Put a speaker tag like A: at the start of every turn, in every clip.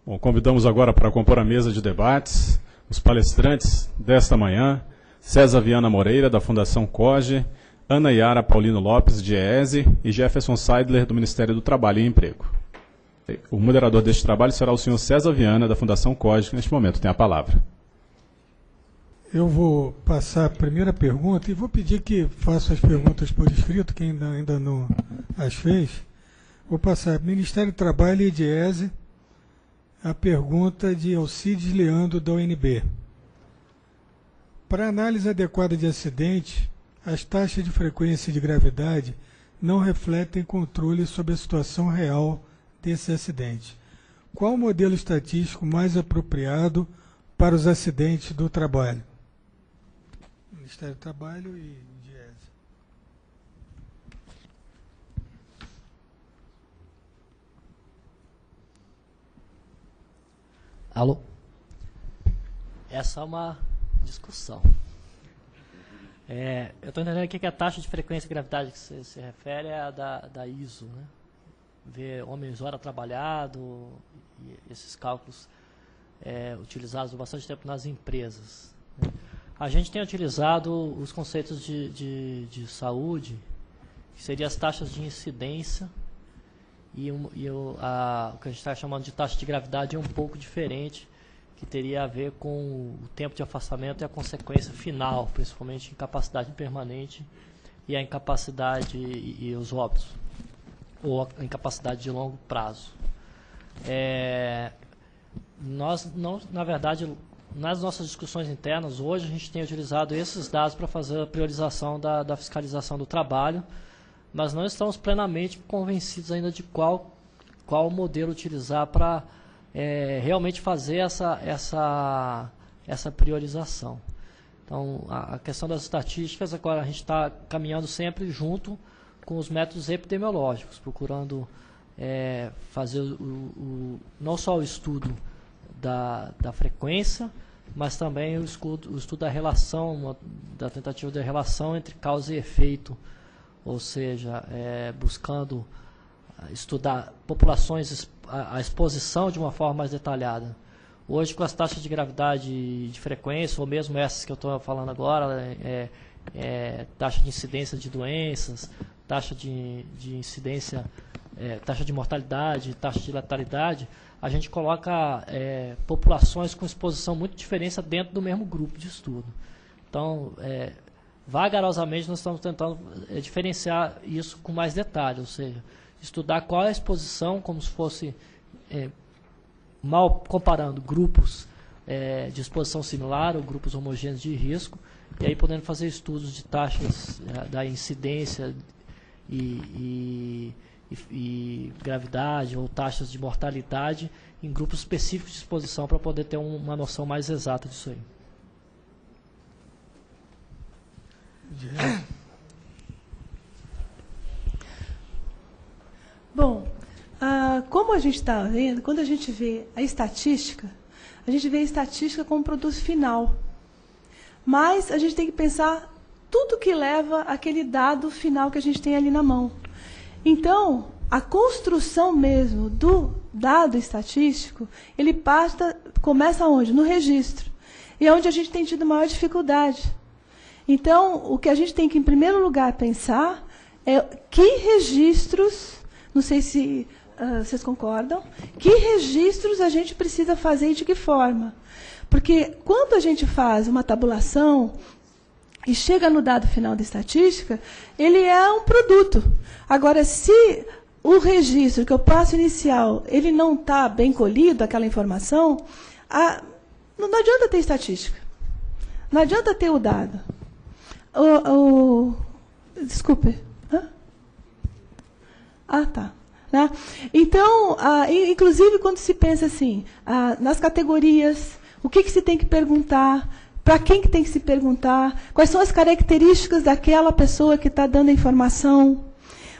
A: Bom, convidamos agora para compor a mesa de debates os palestrantes desta manhã: César Viana Moreira, da Fundação COGE, Ana Yara Paulino Lopes, de EESE, e Jefferson Seidler, do Ministério do Trabalho e Emprego. O moderador deste trabalho será o senhor César Viana, da Fundação COGE, que neste momento tem a palavra.
B: Eu vou passar a primeira pergunta e vou pedir que faça as perguntas por escrito, quem ainda não as fez. Vou passar Ministério do Trabalho e de EESE, a pergunta de Alcides Leandro, da UNB. Para análise adequada de acidente, as taxas de frequência e de gravidade não refletem controle sobre a situação real desse acidente. Qual o modelo estatístico mais apropriado para os acidentes do trabalho? Ministério do Trabalho e de EESE.
C: Alô? Essa é uma discussão. Eu estou entendendo aqui que a taxa de frequência e gravidade que você se refere é a da ISO, né? Ver homens hora trabalhado, e esses cálculos utilizados há bastante tempo nas empresas, né? A gente tem utilizado os conceitos de saúde, que seriam as taxas de incidência, e o que a gente está chamando de taxa de gravidade é um pouco diferente, que teria a ver com o tempo de afastamento e a consequência final, principalmente incapacidade permanente e a incapacidade e os óbitos, ou a incapacidade de longo prazo. Na verdade, nas nossas discussões internas, hoje a gente tem utilizado esses dados para fazer a priorização da fiscalização do trabalho, mas não estamos plenamente convencidos ainda de qual modelo utilizar para realmente fazer essa priorização. Então, a questão das estatísticas, agora a gente está caminhando sempre junto com os métodos epidemiológicos, procurando fazer não só o estudo da frequência, mas também o estudo da relação, da tentativa de relação entre causa e efeito, ou seja, buscando estudar populações, a exposição de uma forma mais detalhada. Hoje, com as taxas de gravidade de frequência, ou mesmo essas que eu estou falando agora, taxa de incidência de doenças, taxa de incidência, taxa de mortalidade, taxa de letalidade, a gente coloca populações com exposição muito diferente dentro do mesmo grupo de estudo. Então, vagarosamente, nós estamos tentando diferenciar isso com mais detalhe, ou seja, estudar qual é a exposição, como se fosse, mal comparando grupos de exposição similar ou grupos homogêneos de risco, e aí podendo fazer estudos de taxas da incidência e gravidade ou taxas de mortalidade em grupos específicos de exposição para poder ter uma noção mais exata disso aí.
D: Bom, como a gente está vendo, quando a gente vê a estatística, a gente vê a estatística como produto final. Mas a gente tem que pensar tudo que leva àquele dado final que a gente tem ali na mão. Então, a construção mesmo do dado estatístico, ele começa onde? No registro. E é onde a gente tem tido maior dificuldade. Então, o que a gente tem que, em primeiro lugar, pensar é que registros, não sei se vocês concordam, que registros a gente precisa fazer e de que forma. Porque quando a gente faz uma tabulação e chega no dado final da estatística, ele é um produto. Agora, se o registro que eu passo inicial, ele não está bem colhido, aquela informação, não adianta ter estatística. Não adianta ter o dado. Desculpe. Tá. Né? Então, inclusive, quando se pensa assim, nas categorias, o que se tem que perguntar, para quem que tem que se perguntar, quais são as características daquela pessoa que está dando a informação.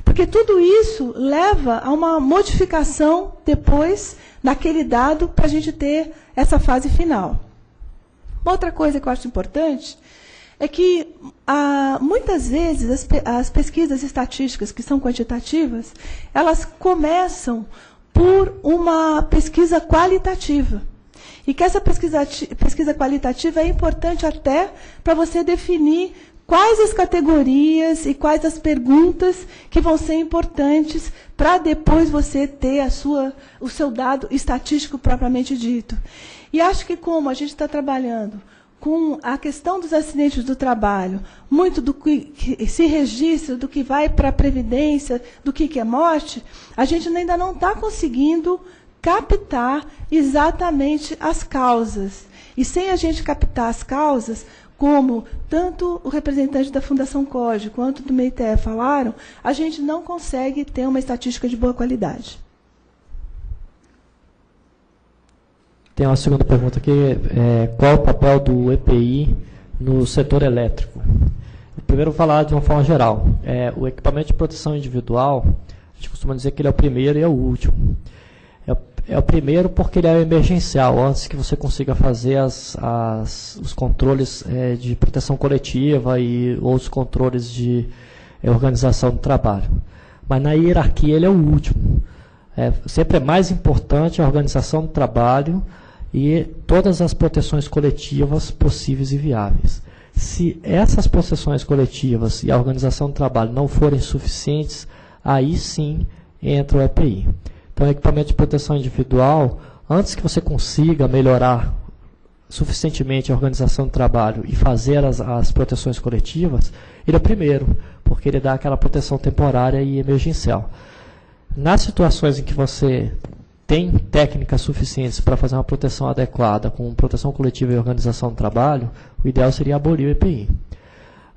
D: Porque tudo isso leva a uma modificação depois naquele dado para a gente ter essa fase final. Outra coisa que eu acho importante é que, muitas vezes, as pesquisas estatísticas que são quantitativas, elas começam por uma pesquisa qualitativa. E que essa pesquisa qualitativa é importante até para você definir quais as categorias e quais as perguntas que vão ser importantes para depois você ter o seu dado estatístico propriamente dito. E acho que como a gente está trabalhando com a questão dos acidentes do trabalho, muito do que se registra, do que vai para a previdência, do que é morte, a gente ainda não está conseguindo captar exatamente as causas. E sem a gente captar as causas, como tanto o representante da Fundação COGE quanto do MEITE falaram, a gente não consegue ter uma estatística de boa qualidade.
C: Tem uma segunda pergunta aqui, qual o papel do EPI no setor elétrico? Primeiro, vou falar de uma forma geral. O equipamento de proteção individual, a gente costuma dizer que ele é o primeiro e é o último. É o primeiro porque ele é emergencial, antes que você consiga fazer os controles de proteção coletiva e outros controles de organização do trabalho. Mas na hierarquia ele é o último. Sempre é mais importante a organização do trabalho e todas as proteções coletivas possíveis e viáveis. Se essas proteções coletivas e a organização do trabalho não forem suficientes, aí sim entra o EPI. Então, o equipamento de proteção individual, antes que você consiga melhorar suficientemente a organização do trabalho e fazer as proteções coletivas, ele é o primeiro, porque ele dá aquela proteção temporária e emergencial. Nas situações em que você tem técnicas suficientes para fazer uma proteção adequada, com proteção coletiva e organização do trabalho, o ideal seria abolir o EPI.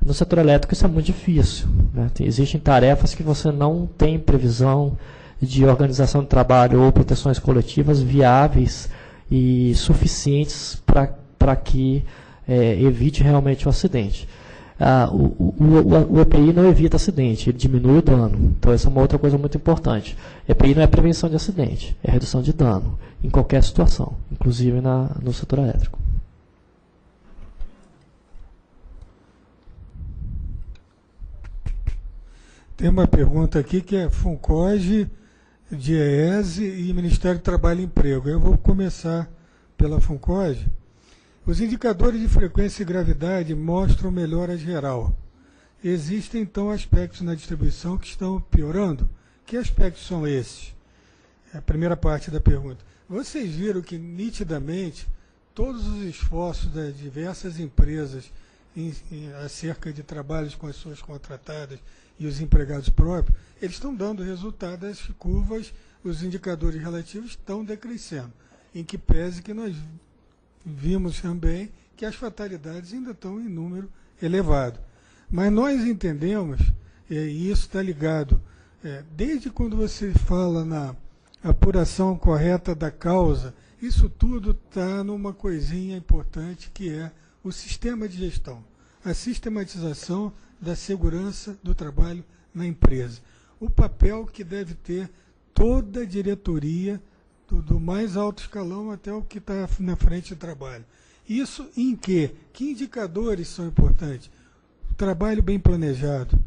C: No setor elétrico isso é muito difícil, né? Existem tarefas que você não tem previsão de organização de trabalho ou proteções coletivas viáveis e suficientes para que evite realmente o acidente. O EPI não evita acidente, ele diminui o dano. Então, essa é uma outra coisa muito importante. EPI não é prevenção de acidente, é redução de dano, em qualquer situação, inclusive no setor elétrico.
B: Tem uma pergunta aqui que é FUNCOGE, DIEESE e Ministério do Trabalho e Emprego. Eu vou começar pela FUNCOGE. Os indicadores de frequência e gravidade mostram melhora geral. Existem, então, aspectos na distribuição que estão piorando? Que aspectos são esses? É a primeira parte da pergunta. Vocês viram que, nitidamente, todos os esforços das diversas empresas acerca de trabalhos com as suas contratadas e os empregados próprios, eles estão dando resultado, as curvas, os indicadores relativos estão decrescendo, em que pese que nós vimos também que as fatalidades ainda estão em número elevado. Mas nós entendemos, e isso está ligado, desde quando você fala na apuração correta da causa, isso tudo está numa coisinha importante que é o sistema de gestão, a sistematização da segurança do trabalho na empresa. O papel que deve ter toda a diretoria, do mais alto escalão até o que está na frente do trabalho. Isso em quê? Que indicadores são importantes? O trabalho bem planejado,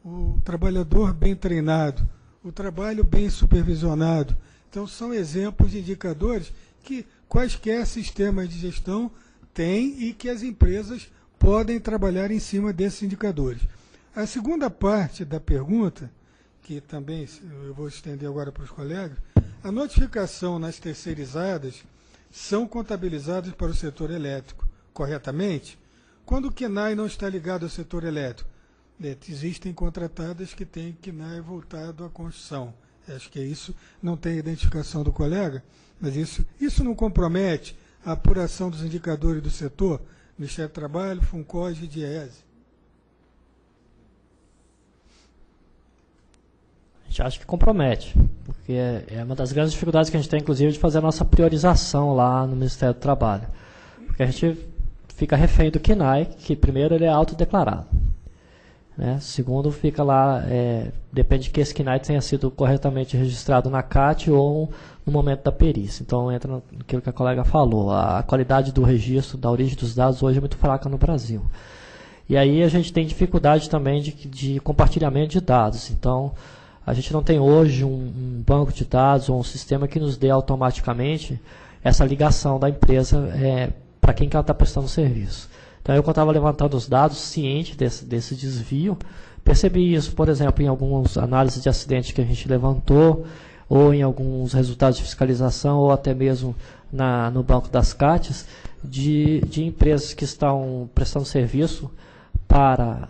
B: o trabalhador bem treinado, o trabalho bem supervisionado. Então, são exemplos de indicadores que quaisquer sistemas de gestão têm e que as empresas podem trabalhar em cima desses indicadores. A segunda parte da pergunta, que também eu vou estender agora para os colegas, a notificação nas terceirizadas são contabilizadas para o setor elétrico corretamente? Quando o KNAI não está ligado ao setor elétrico, existem contratadas que têm KNAI voltado à construção. Acho que é isso, não tem identificação do colega, mas isso não compromete a apuração dos indicadores do setor? Ministério do Trabalho, FUNCOGE e DIEESE.
C: A gente acha que compromete, porque é uma das grandes dificuldades que a gente tem, inclusive, de fazer a nossa priorização lá no Ministério do Trabalho. Porque a gente fica refém do KNAI, que primeiro ele é autodeclarado. Né? Segundo, fica lá, depende que esse KNAI tenha sido corretamente registrado na CAT ou no momento da perícia. Então, entra naquilo que a colega falou. A qualidade do registro, da origem dos dados, hoje é muito fraca no Brasil. E aí a gente tem dificuldade também de compartilhamento de dados. Então, A gente não tem hoje um banco de dados ou um sistema que nos dê automaticamente essa ligação da empresa para quem que ela está prestando serviço. Então, quando estava levantando os dados, ciente desse desvio, percebi isso, por exemplo, em algumas análises de acidente que a gente levantou, ou em alguns resultados de fiscalização, ou até mesmo no banco das CATs, de empresas que estão prestando serviço para,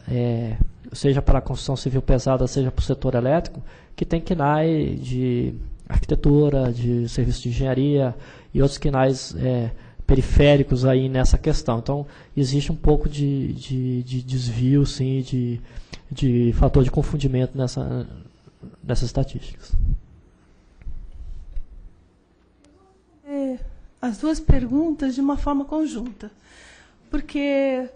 C: seja para a construção civil pesada, seja para o setor elétrico, que tem KNAI de arquitetura, de serviço de engenharia e outros KNAIs periféricos aí nessa questão. Então, existe um pouco de desvio, sim, de fator de confundimento nessas estatísticas.
D: As duas perguntas de uma forma conjunta, porque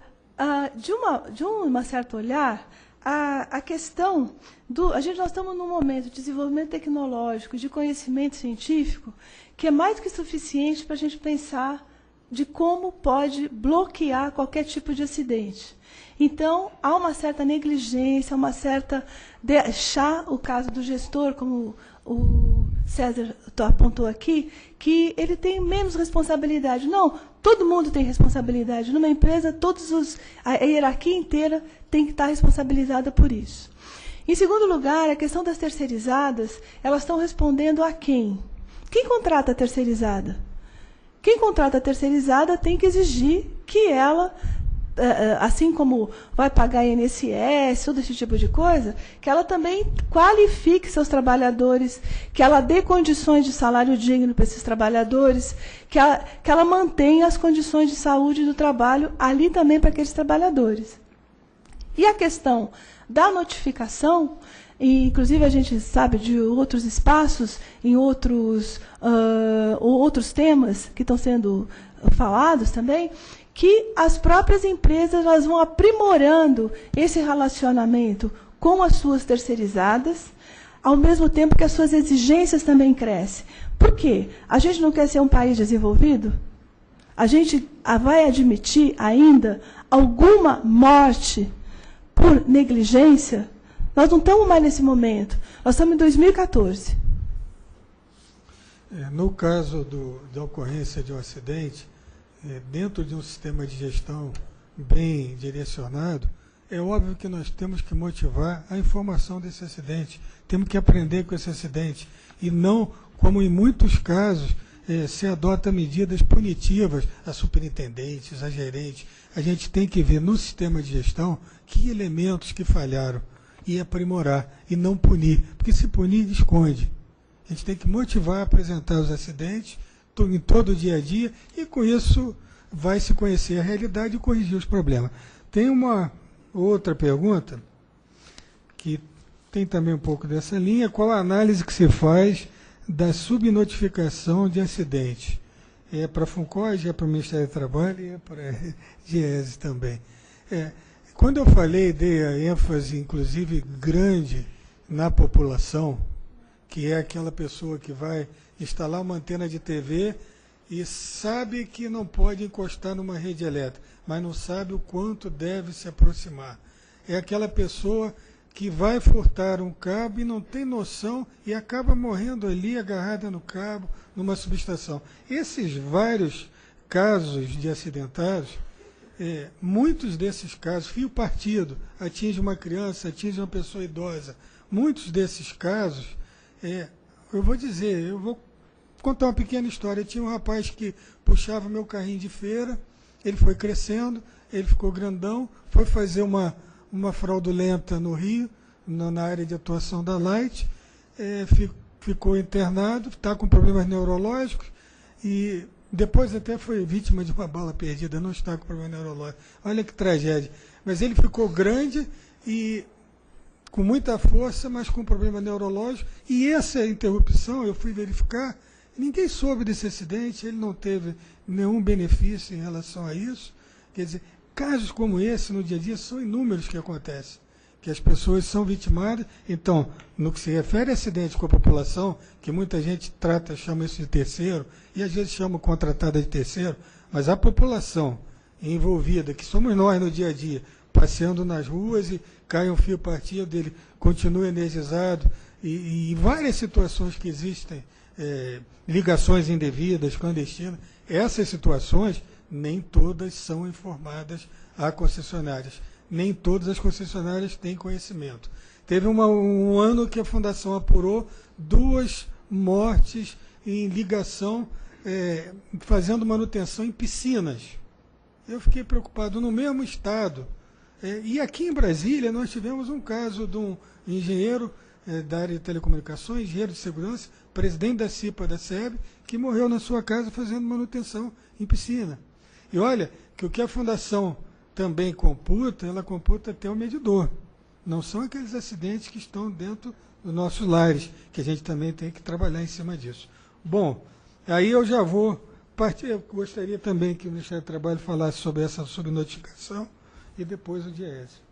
D: de uma certa olhar, a questão nós estamos num momento de desenvolvimento tecnológico, de conhecimento científico, que é mais que suficiente para a gente pensar de como pode bloquear qualquer tipo de acidente. Então, há uma certa negligência, uma certa deixar o caso do gestor, como o César apontou aqui, que ele tem menos responsabilidade. Não, todo mundo tem responsabilidade. Numa empresa, a hierarquia inteira tem que estar responsabilizada por isso. Em segundo lugar, a questão das terceirizadas, elas estão respondendo a quem? Quem contrata a terceirizada? Quem contrata a terceirizada tem que exigir que ela, assim como vai pagar INSS, todo esse tipo de coisa, que ela também qualifique seus trabalhadores, que ela dê condições de salário digno para esses trabalhadores, que ela mantenha as condições de saúde do trabalho ali também para aqueles trabalhadores. E a questão da notificação, e, inclusive a gente sabe de outros espaços, em outros temas que estão sendo falados também, que as próprias empresas elas vão aprimorando esse relacionamento com as suas terceirizadas, ao mesmo tempo que as suas exigências também crescem. Por quê? A gente não quer ser um país desenvolvido? A gente vai admitir ainda alguma morte por negligência? Nós não estamos mais nesse momento. Nós estamos em 2014.
B: No caso da ocorrência de um acidente, dentro de um sistema de gestão bem direcionado, é óbvio que nós temos que motivar a informação desse acidente. Temos que aprender com esse acidente. E não, como em muitos casos, se adota medidas punitivas a superintendentes, a gerentes. A gente tem que ver no sistema de gestão que elementos que falharam e aprimorar, e não punir. Porque se punir, esconde. A gente tem que motivar a apresentar os acidentes em todo o dia a dia, e com isso vai se conhecer a realidade e corrigir os problemas. Tem uma outra pergunta, que tem também um pouco dessa linha: qual a análise que se faz da subnotificação de acidente? É para a FUNCOG, é para o Ministério do Trabalho e é para a GES também. Quando eu falei, dei a ênfase, inclusive, grande na população, que é aquela pessoa que vai instalar uma antena de TV e sabe que não pode encostar numa rede elétrica, mas não sabe o quanto deve se aproximar. É aquela pessoa que vai furtar um cabo e não tem noção e acaba morrendo ali agarrada no cabo, numa subestação. Esses vários casos de acidentados, muitos desses casos, fio partido, atinge uma criança, atinge uma pessoa idosa. Muitos desses casos, eu vou contar uma pequena história. Tinha um rapaz que puxava meu carrinho de feira, ele foi crescendo, ele ficou grandão, foi fazer uma fraudulenta no Rio, na área de atuação da Light, ficou internado, está com problemas neurológicos, e depois até foi vítima de uma bala perdida, não está com problema neurológico. Olha que tragédia. Mas ele ficou grande e com muita força, mas com problema neurológico. E essa interrupção, eu fui verificar, ninguém soube desse acidente, ele não teve nenhum benefício em relação a isso. Quer dizer, casos como esse no dia a dia são inúmeros que acontecem, que as pessoas são vitimadas. Então, no que se refere a acidente com a população, que muita gente chama isso de terceiro, e às vezes chama contratada de terceiro, mas a população envolvida, que somos nós no dia a dia, passeando nas ruas e cai um fio partido, ele continua energizado, e várias situações que existem, ligações indevidas, clandestinas, essas situações, nem todas são informadas a concessionárias. Nem todas as concessionárias têm conhecimento. Teve um ano que a Fundação apurou 2 mortes em ligação, fazendo manutenção em piscinas. Eu fiquei preocupado. No mesmo estado. E aqui em Brasília nós tivemos um caso de um engenheiro da área de telecomunicações, engenheiro de segurança, presidente da CIPA da SEB, que morreu na sua casa fazendo manutenção em piscina. E olha, que o que a Fundação também computa, ela computa até o medidor. Não são aqueles acidentes que estão dentro dos nossos lares, que a gente também tem que trabalhar em cima disso. Bom, aí eu já vou partir. Eu gostaria também que o Ministério do Trabalho falasse sobre essa subnotificação e depois o DIEESE.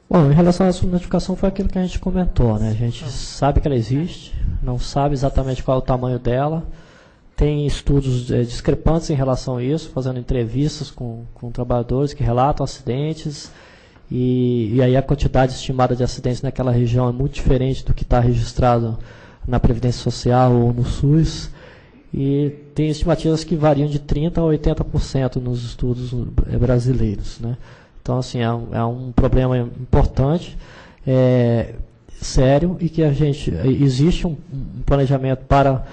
C: Bom, em relação à subnotificação foi aquilo que a gente comentou, né? A gente sabe que ela existe, não sabe exatamente qual é o tamanho dela, tem estudos discrepantes em relação a isso, fazendo entrevistas com trabalhadores que relatam acidentes, e aí a quantidade estimada de acidentes naquela região é muito diferente do que está registrado na Previdência Social ou no SUS, e tem estimativas que variam de 30% a 80% nos estudos brasileiros, né? Então, assim, é um problema importante, sério, e que existe um planejamento para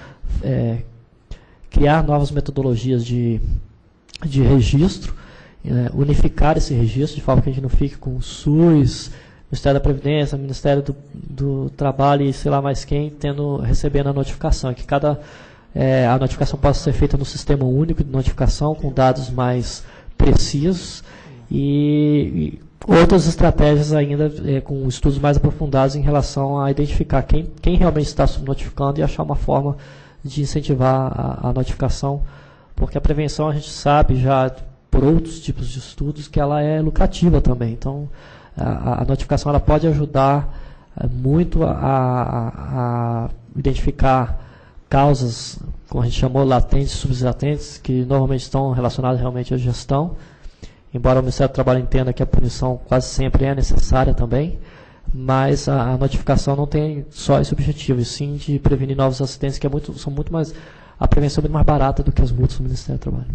C: criar novas metodologias de registro, unificar esse registro, de forma que a gente não fique com o SUS, Ministério da Previdência, Ministério do Trabalho e sei lá mais quem, recebendo a notificação, que a notificação possa ser feita no sistema único de notificação, com dados mais precisos, e outras estratégias ainda com estudos mais aprofundados em relação a identificar quem realmente está subnotificando e achar uma forma de incentivar a notificação, porque a prevenção a gente sabe já por outros tipos de estudos que ela é lucrativa também. Então, a notificação ela pode ajudar muito a identificar causas, como a gente chamou, latentes e subjacentes, que normalmente estão relacionadas realmente à gestão. Embora o Ministério do Trabalho entenda que a punição quase sempre é necessária também, mas a notificação não tem só esse objetivo, e sim de prevenir novos acidentes, que são muito mais, a prevenção é muito mais barata do que as multas do Ministério do Trabalho.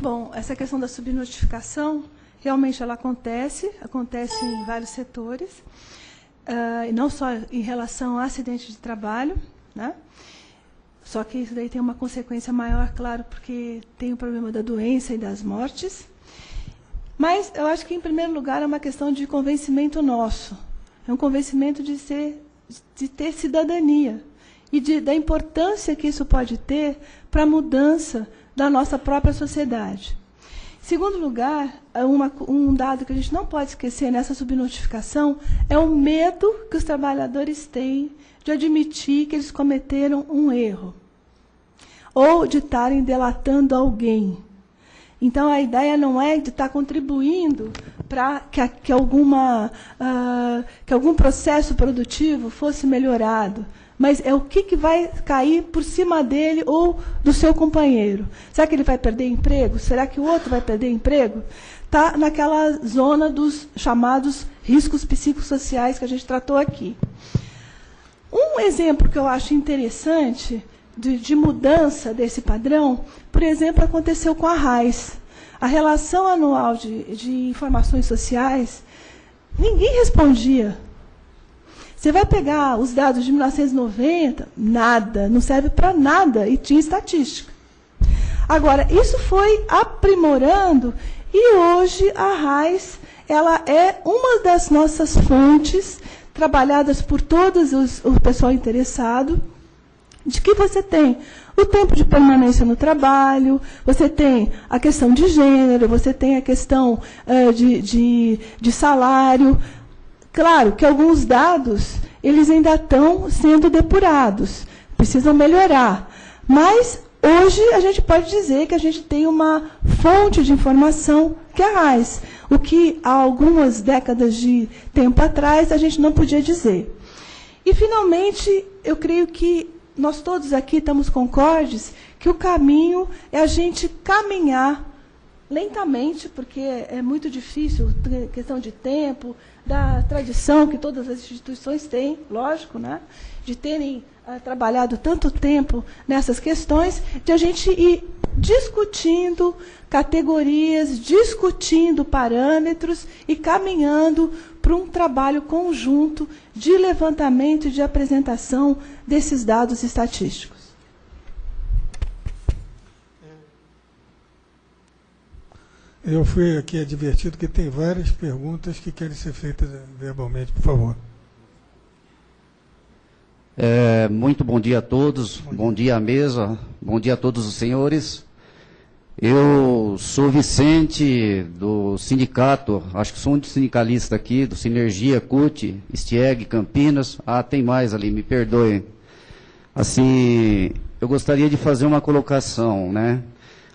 D: Bom, essa questão da subnotificação, realmente ela acontece em vários setores, e não só em relação a acidente de trabalho, né? Só que isso daí tem uma consequência maior, claro, porque tem o problema da doença e das mortes. Mas eu acho que, em primeiro lugar, é uma questão de convencimento nosso. É um convencimento de ter cidadania e da importância que isso pode ter para a mudança da nossa própria sociedade. Em segundo lugar, um dado que a gente não pode esquecer nessa subnotificação é o medo que os trabalhadores têm de admitir que eles cometeram um erro ou de estarem delatando alguém. Então, a ideia não é de estar contribuindo para que algum processo produtivo fosse melhorado, mas é o que vai cair por cima dele ou do seu companheiro. Será que ele vai perder emprego? Será que o outro vai perder emprego? Está naquela zona dos chamados riscos psicossociais que a gente tratou aqui. Um exemplo que eu acho interessante de mudança desse padrão, por exemplo, aconteceu com a RAIS. A Relação Anual de Informações Sociais, ninguém respondia. Você vai pegar os dados de 1990, nada, não serve para nada, e tinha estatística. Agora, isso foi aprimorando, e hoje a RAIS ela é uma das nossas fontes, trabalhadas por todos o pessoal interessado, de que você tem o tempo de permanência no trabalho, você tem a questão de gênero, você tem a questão de salário. Claro que alguns dados eles ainda estão sendo depurados, precisam melhorar. Mas hoje a gente pode dizer que a gente tem uma fonte de informação que é a RAIS, o que há algumas décadas de tempo atrás a gente não podia dizer. E, finalmente, eu creio que nós todos aqui estamos concordes que o caminho é a gente caminhar lentamente, porque é muito difícil, questão de tempo, da tradição que todas as instituições têm, lógico, né, de terem trabalhado tanto tempo nessas questões, de a gente ir discutindo categorias, discutindo parâmetros e caminhando para um trabalho conjunto de levantamento e de apresentação desses dados estatísticos.
B: Eu fui aqui advertido que tem várias perguntas que querem ser feitas verbalmente, por favor.
E: Muito bom dia a todos, bom dia à mesa, bom dia a todos os senhores. Eu sou Vicente, do sindicato, acho que sou um sindicalista aqui, do Sinergia, CUT, Stieg, Campinas. Tem mais ali, me perdoem. Assim, eu gostaria de fazer uma colocação, né?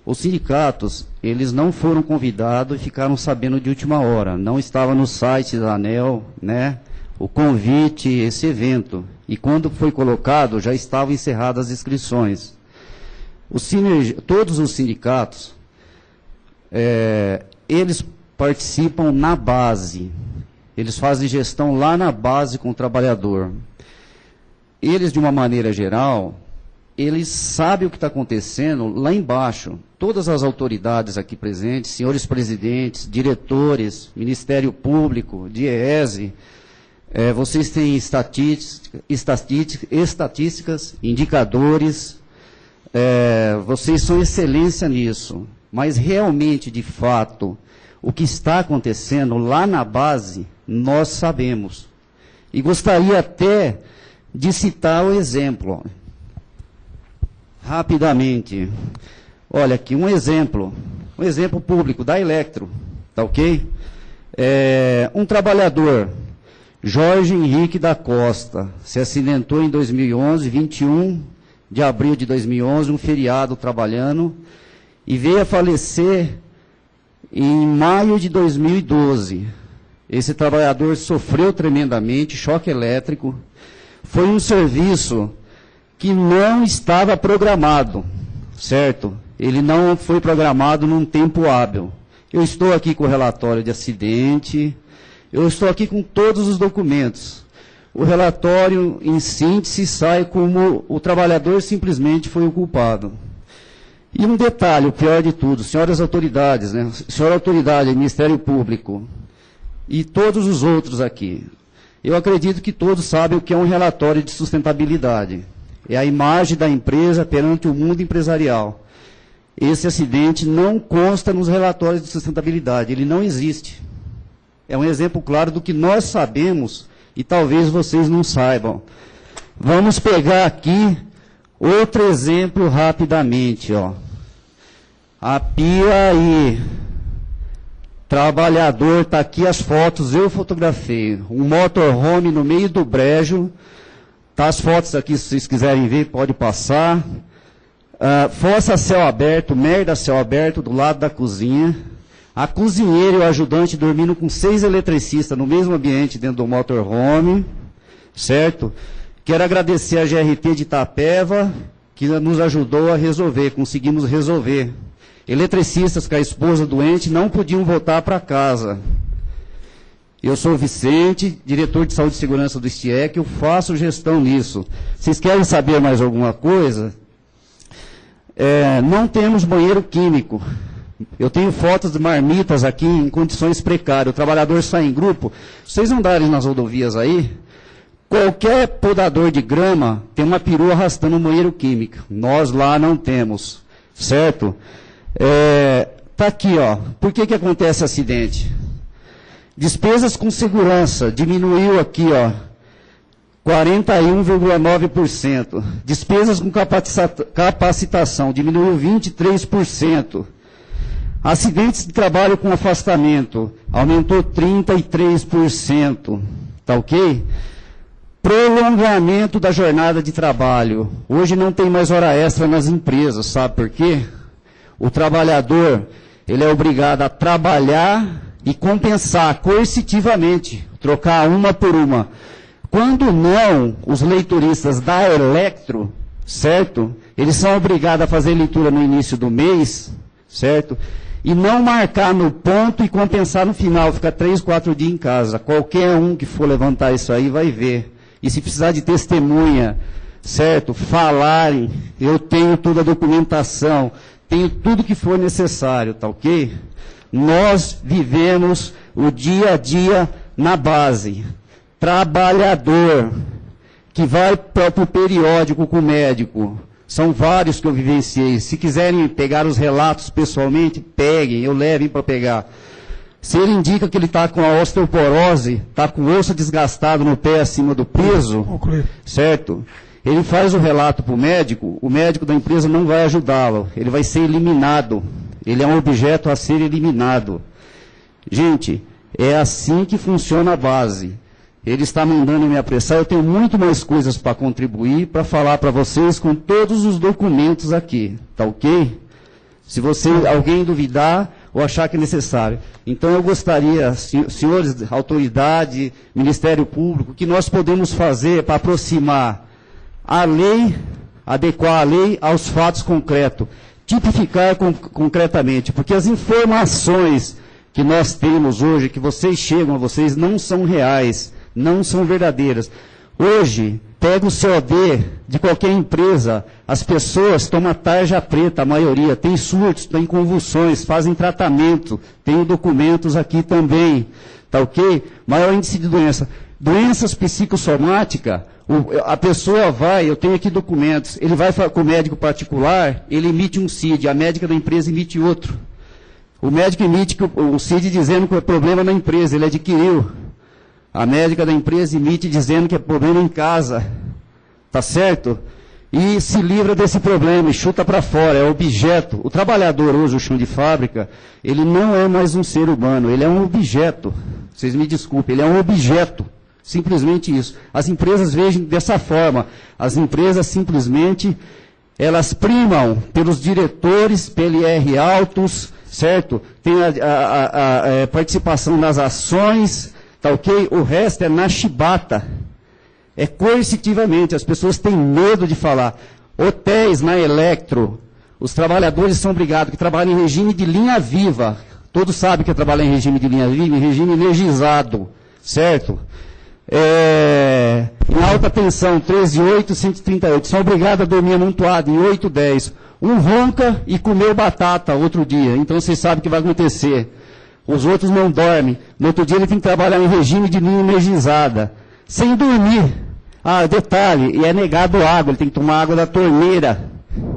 E: Os sindicatos, eles não foram convidados e ficaram sabendo de última hora. Não estava no site da ANEEL, né, o convite, esse evento. E quando foi colocado, já estavam encerradas as inscrições. Todos os sindicatos, eles participam na base. Eles fazem gestão lá na base com o trabalhador. Eles, de uma maneira geral, eles sabem o que está acontecendo lá embaixo. Todas as autoridades aqui presentes, senhores presidentes, diretores, Ministério Público, DIEESE, vocês têm estatísticas, indicadores, vocês são excelência nisso. Mas realmente, de fato, o que está acontecendo lá na base, nós sabemos. E gostaria até de citar o exemplo. Rapidamente. Olha aqui, um exemplo público da Electro, tá ok? Um trabalhador, Jorge Henrique da Costa, se acidentou em 2011, 21 de abril de 2011, um feriado trabalhando, e veio a falecer em maio de 2012. Esse trabalhador sofreu tremendamente, choque elétrico, foi um serviço que não estava programado, certo? Ele não foi programado num tempo hábil. Eu estou aqui com o relatório de acidente, eu estou aqui com todos os documentos. O relatório, em síntese, sai como o trabalhador simplesmente foi o culpado. E um detalhe, o pior de tudo, senhoras autoridades, né? Senhora autoridade, Ministério Público e todos os outros aqui, eu acredito que todos sabem o que é um relatório de sustentabilidade. É a imagem da empresa perante o mundo empresarial. Esse acidente não consta nos relatórios de sustentabilidade, ele não existe. É um exemplo claro do que nós sabemos e talvez vocês não saibam. Vamos pegar aqui outro exemplo rapidamente, ó. A pia aí. Trabalhador, está aqui as fotos, eu fotografei. Um motorhome no meio do brejo. Tá as fotos aqui, se vocês quiserem ver, pode passar. Fossa a céu aberto, merda a céu aberto, do lado da cozinha. A cozinheira e o ajudante dormindo com 6 eletricistas no mesmo ambiente dentro do motorhome, certo? Quero agradecer a GRT de Itapeva, que nos ajudou a resolver, conseguimos resolver. Eletricistas com a esposa doente não podiam voltar para casa. Eu sou o Vicente, diretor de Saúde e Segurança do STIEC, eu faço gestão nisso. Vocês querem saber mais alguma coisa? Não temos banheiro químico. Eu tenho fotos de marmitas aqui em condições precárias. O trabalhador sai em grupo. Vocês andarem nas rodovias aí, qualquer podador de grama tem uma perua arrastando um banheiro químico. Nós lá não temos, certo? Tá aqui, ó. Por que acontece acidente? Despesas com segurança diminuiu aqui, ó, 41,9%. Despesas com capacitação diminuiu 23%. Acidentes de trabalho com afastamento aumentou 33%. Tá ok? Prolongamento da jornada de trabalho. Hoje não tem mais hora extra nas empresas, sabe por quê? O trabalhador, ele é obrigado a trabalhar e compensar coercitivamente, trocar uma por uma. Quando não, os leitoristas da Electro certo? Eles são obrigados a fazer leitura no início do mês, certo? E não marcar no ponto e compensar no final, ficar 3, 4 dias em casa. Qualquer um que for levantar isso aí vai ver. E se precisar de testemunha, certo? Falarem, eu tenho toda a documentação, tenho tudo que for necessário, tá ok? Nós vivemos o dia a dia na base. Trabalhador que vai para o periódico com o médico, são vários que eu vivenciei. Se quiserem pegar os relatos pessoalmente, peguem, eu levem para pegar. Se ele indica que ele está com a osteoporose, está com o osso desgastado no pé acima do peso, certo? Ele faz o relato para o médico da empresa não vai ajudá-lo, ele vai ser eliminado. Ele é um objeto a ser eliminado. Gente, é assim que funciona a base. Ele está mandando me apressar, eu tenho muito mais coisas para contribuir, para falar para vocês com todos os documentos aqui, tá ok? Se alguém duvidar ou achar que é necessário. Então eu gostaria, senhores, autoridade, Ministério Público, que nós podemos fazer para aproximar a lei, adequar a lei aos fatos concretos, tipificar concretamente, porque as informações que nós temos hoje, que vocês chegam a vocês, não são reais, não são verdadeiras. Hoje, pega o COD de qualquer empresa, as pessoas tomam tarja preta, a maioria, tem surtos, tem convulsões, fazem tratamento, tenho documentos aqui também, tá ok? Maior índice de doença. Doenças psicossomáticas, a pessoa vai, eu tenho aqui documentos, ele vai com o médico particular, ele emite um CID, a médica da empresa emite outro. O médico emite o CID dizendo que é problema na empresa, ele adquiriu. A médica da empresa emite dizendo que é problema em casa, tá certo? E se livra desse problema e chuta para fora, é objeto. O trabalhador hoje, o chão de fábrica, ele não é mais um ser humano, ele é um objeto. Vocês me desculpem, ele é um objeto. Simplesmente isso. As empresas vejam dessa forma. As empresas simplesmente, elas primam pelos diretores, PLR altos, certo? Tem a participação nas ações, tá ok? O resto é na chibata. É coercitivamente, as pessoas têm medo de falar. Hotéis na Electro, os trabalhadores são obrigados que trabalham em regime de linha viva. Todos sabem que é trabalhar em regime de linha viva, em regime energizado, certo? Em alta tensão, 13,8, 138. São obrigados a dormir amontoado em 8, 10. Um ronca e comeu batata outro dia. Então vocês sabem o que vai acontecer. Os outros não dormem. No outro dia ele tem que trabalhar em regime de linha energizada. Sem dormir. Ah, detalhe, e é negado água. Ele tem que tomar água da torneira.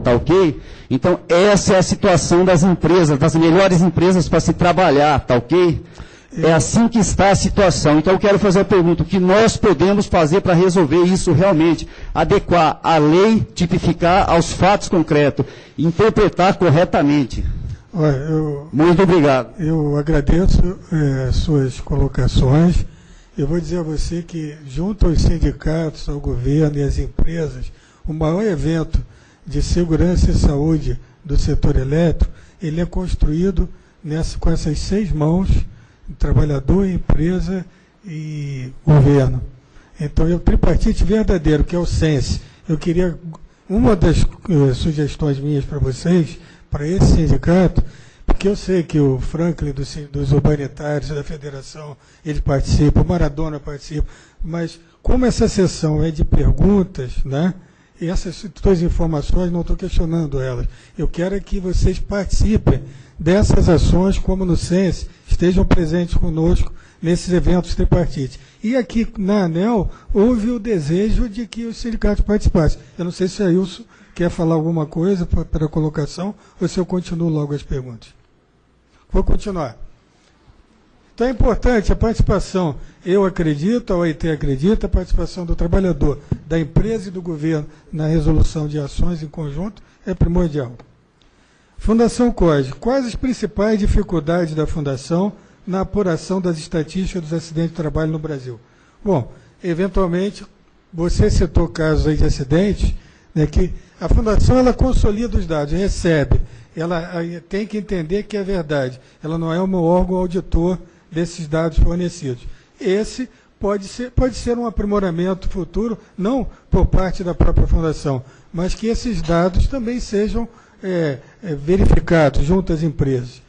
E: Tá ok? Então essa é a situação das empresas, das melhores empresas para se trabalhar. Tá ok? É assim que está a situação. Então eu quero fazer a pergunta, o que nós podemos fazer para resolver isso realmente? Adequar a lei, tipificar aos fatos concretos, interpretar corretamente.
B: Olha,
E: muito obrigado.
B: Eu agradeço suas colocações. Eu vou dizer a você que, junto aos sindicatos, ao governo e às empresas, o maior evento de segurança e saúde do setor elétrico, ele é construído com essas 6 mãos, trabalhador, empresa e governo. Então, é o tripartite verdadeiro, que é o SENSE. Eu queria, uma das sugestões minhas para vocês, para esse sindicato, porque eu sei que o Franklin dos urbanitários da federação, ele participa, o Maradona participa, mas como essa sessão é de perguntas, né, e essas todas as informações, não estou questionando elas, eu quero é que vocês participem dessas ações, como no SENSE, estejam presentes conosco nesses eventos tripartite. E aqui na ANEEL, houve o desejo de que os sindicatos participassem. Eu não sei se a Ailson quer falar alguma coisa para a colocação, ou se eu continuo logo as perguntas. Vou continuar. Então é importante a participação, eu acredito, a OIT acredita, a participação do trabalhador, da empresa e do governo na resolução de ações em conjunto é primordial. Fundação COGE, quais as principais dificuldades da Fundação na apuração das estatísticas dos acidentes de trabalho no Brasil? Bom, eventualmente, você citou casos aí de acidentes, né, que a Fundação ela consolida os dados, recebe, ela tem que entender que é verdade, ela não é um órgão auditor desses dados fornecidos. Esse pode ser um aprimoramento futuro, não por parte da própria fundação, mas que esses dados também sejam verificados junto às empresas.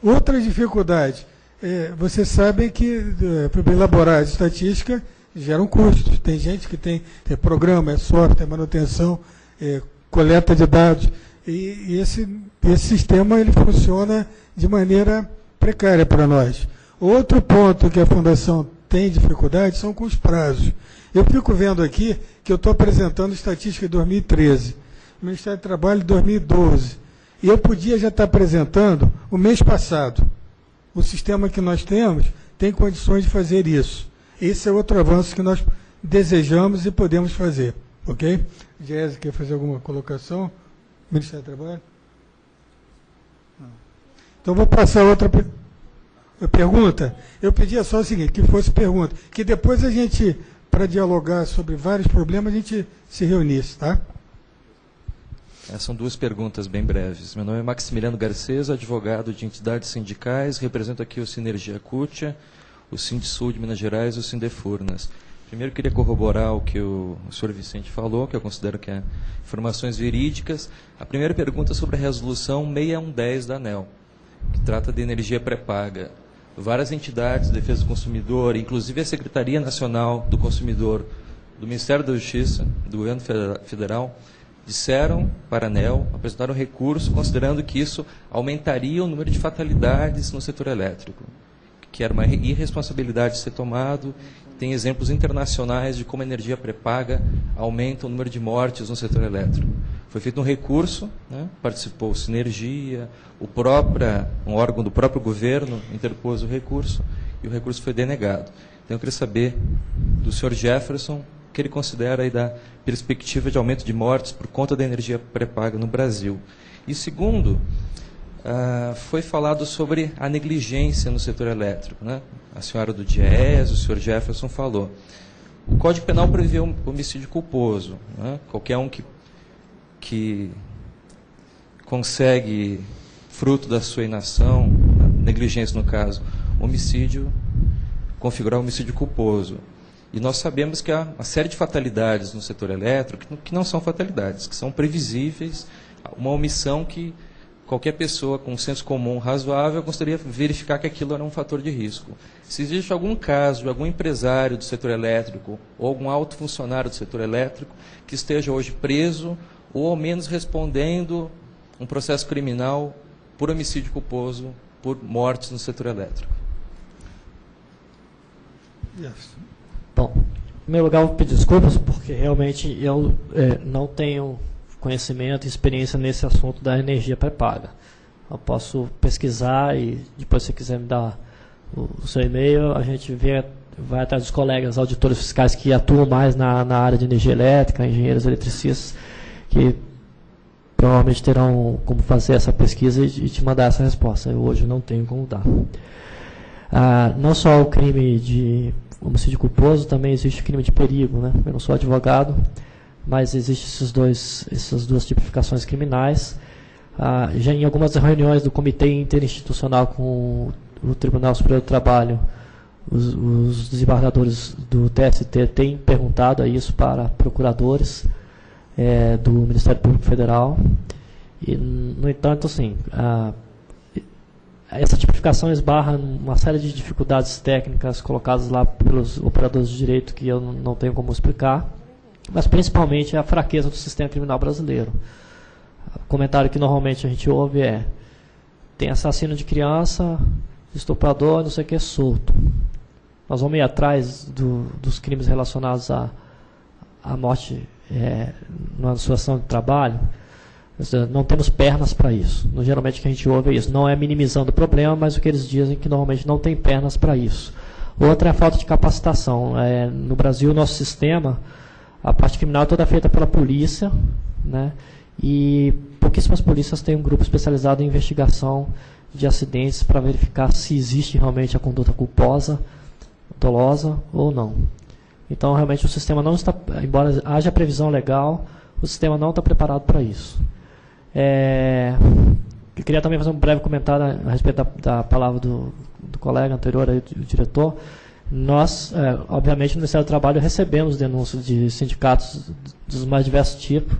B: Outras dificuldades, vocês sabem que para elaborar as estatísticas geram custos. Tem gente que tem programa, software, manutenção, coleta de dados, e esse sistema ele funciona de maneira precária para nós. Outro ponto que a Fundação tem dificuldade são com os prazos. Eu fico vendo aqui que eu estou apresentando estatística de 2013, o Ministério do Trabalho de 2012, e eu podia já estar apresentando o mês passado. O sistema que nós temos tem condições de fazer isso. Esse é outro avanço que nós desejamos e podemos fazer. Ok? Jéssica, quer fazer alguma colocação? Ministério do Trabalho? Não. Então, vou passar outra pergunta. Eu pedia só o seguinte, que fosse pergunta, que depois a gente, para dialogar sobre vários problemas, a gente se reunisse, tá?
F: São duas perguntas bem breves. Meu nome é Maximiliano Garcês, advogado de entidades sindicais, represento aqui o Sinergia Cútia, o Sindisul de Minas Gerais e o Sindefurnas. Primeiro, queria corroborar o que o senhor Vicente falou, que eu considero que é informações verídicas. A primeira pergunta é sobre a resolução 6110 da ANEEL, que trata de energia pré-paga. Várias entidades de defesa do consumidor, inclusive a Secretaria Nacional do Consumidor, do Ministério da Justiça, do Governo Federal, disseram para a ANEEL, apresentaram recurso, considerando que isso aumentaria o número de fatalidades no setor elétrico, que era uma irresponsabilidade de ser tomado. Tem exemplos internacionais de como a energia pré-paga aumenta o número de mortes no setor elétrico. Foi feito um recurso, né, participou o Sinergia, um órgão do próprio governo interpôs o recurso, e o recurso foi denegado. Então eu queria saber do senhor Jefferson o que ele considera aí da perspectiva de aumento de mortes por conta da energia pré-paga no Brasil. E segundo, foi falado sobre a negligência no setor elétrico, né? A senhora do DIEESE, o senhor Jefferson falou. O Código Penal prevê um homicídio culposo, né? Qualquer um que consegue, fruto da sua inação, negligência no caso, homicídio, configurar homicídio culposo. E nós sabemos que há uma série de fatalidades no setor elétrico que não são fatalidades, que são previsíveis, uma omissão que qualquer pessoa com um senso comum razoável gostaria de verificar que aquilo era um fator de risco. Se existe algum caso de algum empresário do setor elétrico ou algum alto funcionário do setor elétrico que esteja hoje preso ou ao menos respondendo um processo criminal por homicídio culposo, por mortes no setor elétrico.
B: Yes.
C: Bom, em primeiro lugar, eu vou pedir desculpas, porque realmente eu não tenho conhecimento e experiência nesse assunto da energia pré-paga. Eu posso pesquisar e depois, se você quiser me dar o seu e-mail, a gente vai atrás dos colegas auditores fiscais que atuam mais na área de energia elétrica, engenheiros eletricistas, que provavelmente terão como fazer essa pesquisa e te mandar essa resposta. Eu hoje não tenho como dar. Não só o crime de homicídio culposo, também existe o crime de perigo, né? Eu não sou advogado, mas existem essas duas tipificações criminais. Já em algumas reuniões do Comitê Interinstitucional com o Tribunal Superior do Trabalho, os desembargadores do TST têm perguntado a isso para procuradores do Ministério Público Federal. E, no entanto, assim, essa tipificação esbarra uma série de dificuldades técnicas colocadas lá pelos operadores de direito que eu não tenho como explicar, mas principalmente a fraqueza do sistema criminal brasileiro. O comentário que normalmente a gente ouve tem assassino de criança, estuprador, não sei o que, solto. Nós vamos ir atrás dos crimes relacionados à morte numa situação de trabalho. Não temos pernas para isso. Geralmente o que a gente ouve é isso. Não é minimizando o problema, mas o que eles dizem é que normalmente não tem pernas para isso. Outra é a falta de capacitação. No Brasil, o nosso sistema, a parte criminal é toda feita pela polícia, né? E pouquíssimas polícias têm um grupo especializado em investigação de acidentes para verificar se existe realmente a conduta culposa, dolosa ou não. Então, realmente, o sistema não está, embora haja previsão legal, o sistema não está preparado para isso. Eu queria também fazer um breve comentário a respeito da palavra do colega anterior, aí, do diretor. Nós, obviamente, no Ministério do Trabalho recebemos denúncias de sindicatos dos mais diversos tipos.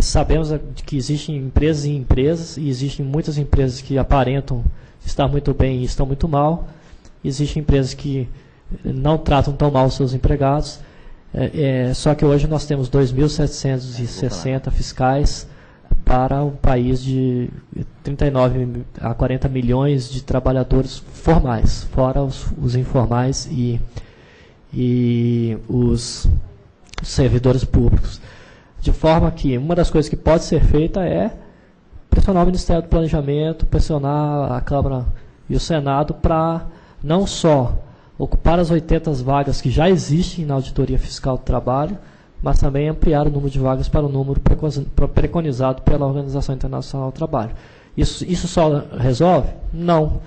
C: Sabemos que existem empresas e empresas, e existem muitas empresas que aparentam estar muito bem e estão muito mal. Existem empresas que não tratam tão mal os seus empregados. Só que hoje nós temos 2.760 fiscais para um país de 39 a 40 milhões de trabalhadores formais, fora os informais e os servidores públicos. De forma que uma das coisas que pode ser feita é pressionar o Ministério do Planejamento, pressionar a Câmara e o Senado para não só ocupar as 80 vagas que já existem na Auditoria Fiscal do Trabalho, mas também ampliar o número de vagas para o número preconizado pela Organização Internacional do Trabalho. Isso só resolve? Não.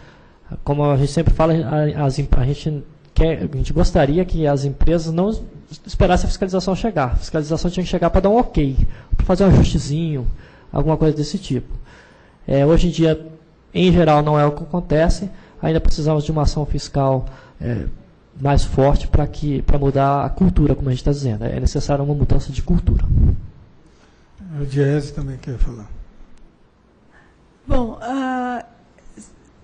C: Como a gente sempre fala, a gente gostaria que as empresas não esperassem a fiscalização chegar. A fiscalização tinha que chegar para dar um ok, para fazer um ajustezinho, alguma coisa desse tipo. Hoje em dia, em geral, não é o que acontece. Ainda precisamos de uma ação fiscal mais forte para mudar a cultura, como a gente está dizendo. É necessária uma mudança de cultura.
B: O Diese também quer falar.
D: Bom,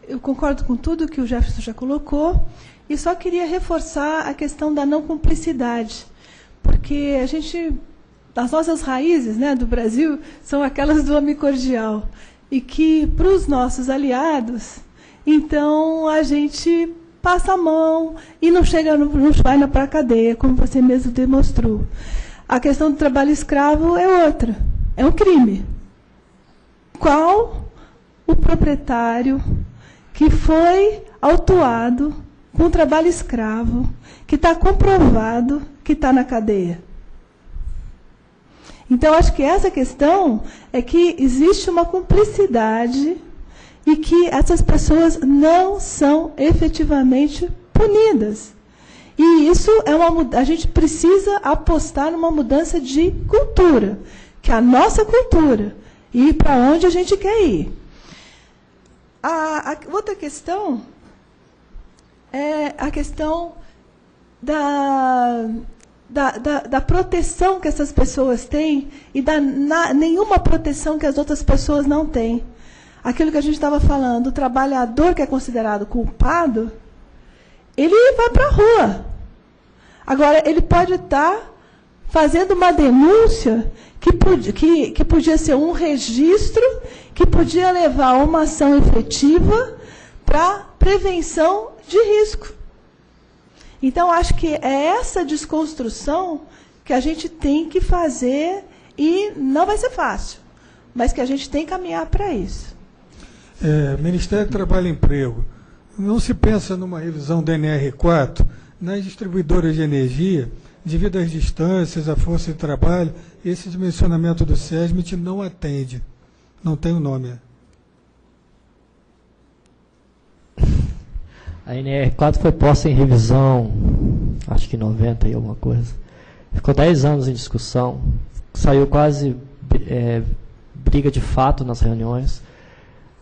D: eu concordo com tudo que o Jefferson já colocou e só queria reforçar a questão da não cumplicidade, porque as nossas raízes, né, do Brasil são aquelas do homem cordial, e que para os nossos aliados, então a gente passa a mão e não vai para a cadeia, como você mesmo demonstrou. A questão do trabalho escravo é outra, é um crime. Qual o proprietário que foi autuado com trabalho escravo, que está comprovado que está na cadeia? Então, acho que essa questão é que existe uma cumplicidade e que essas pessoas não são efetivamente punidas. E isso a gente precisa apostar numa mudança de cultura, que é a nossa cultura, e para onde a gente quer ir. A outra questão é a questão da proteção que essas pessoas têm e nenhuma proteção que as outras pessoas não têm. Aquilo que a gente estava falando, o trabalhador que é considerado culpado, ele vai para a rua. Agora, ele pode estar fazendo uma denúncia que podia ser um registro, que podia levar a uma ação efetiva para prevenção de risco. Então, acho que é essa desconstrução que a gente tem que fazer e não vai ser fácil, mas que a gente tem que caminhar para isso.
B: Ministério do Trabalho e Emprego, não se pensa numa revisão da NR4 nas distribuidoras de energia, devido às distâncias, à força de trabalho, esse dimensionamento do SESMIT não atende, não tem o nome.
C: A NR4 foi posta em revisão, acho que em 90 e alguma coisa. Ficou 10 anos em discussão, saiu quase briga de fato nas reuniões.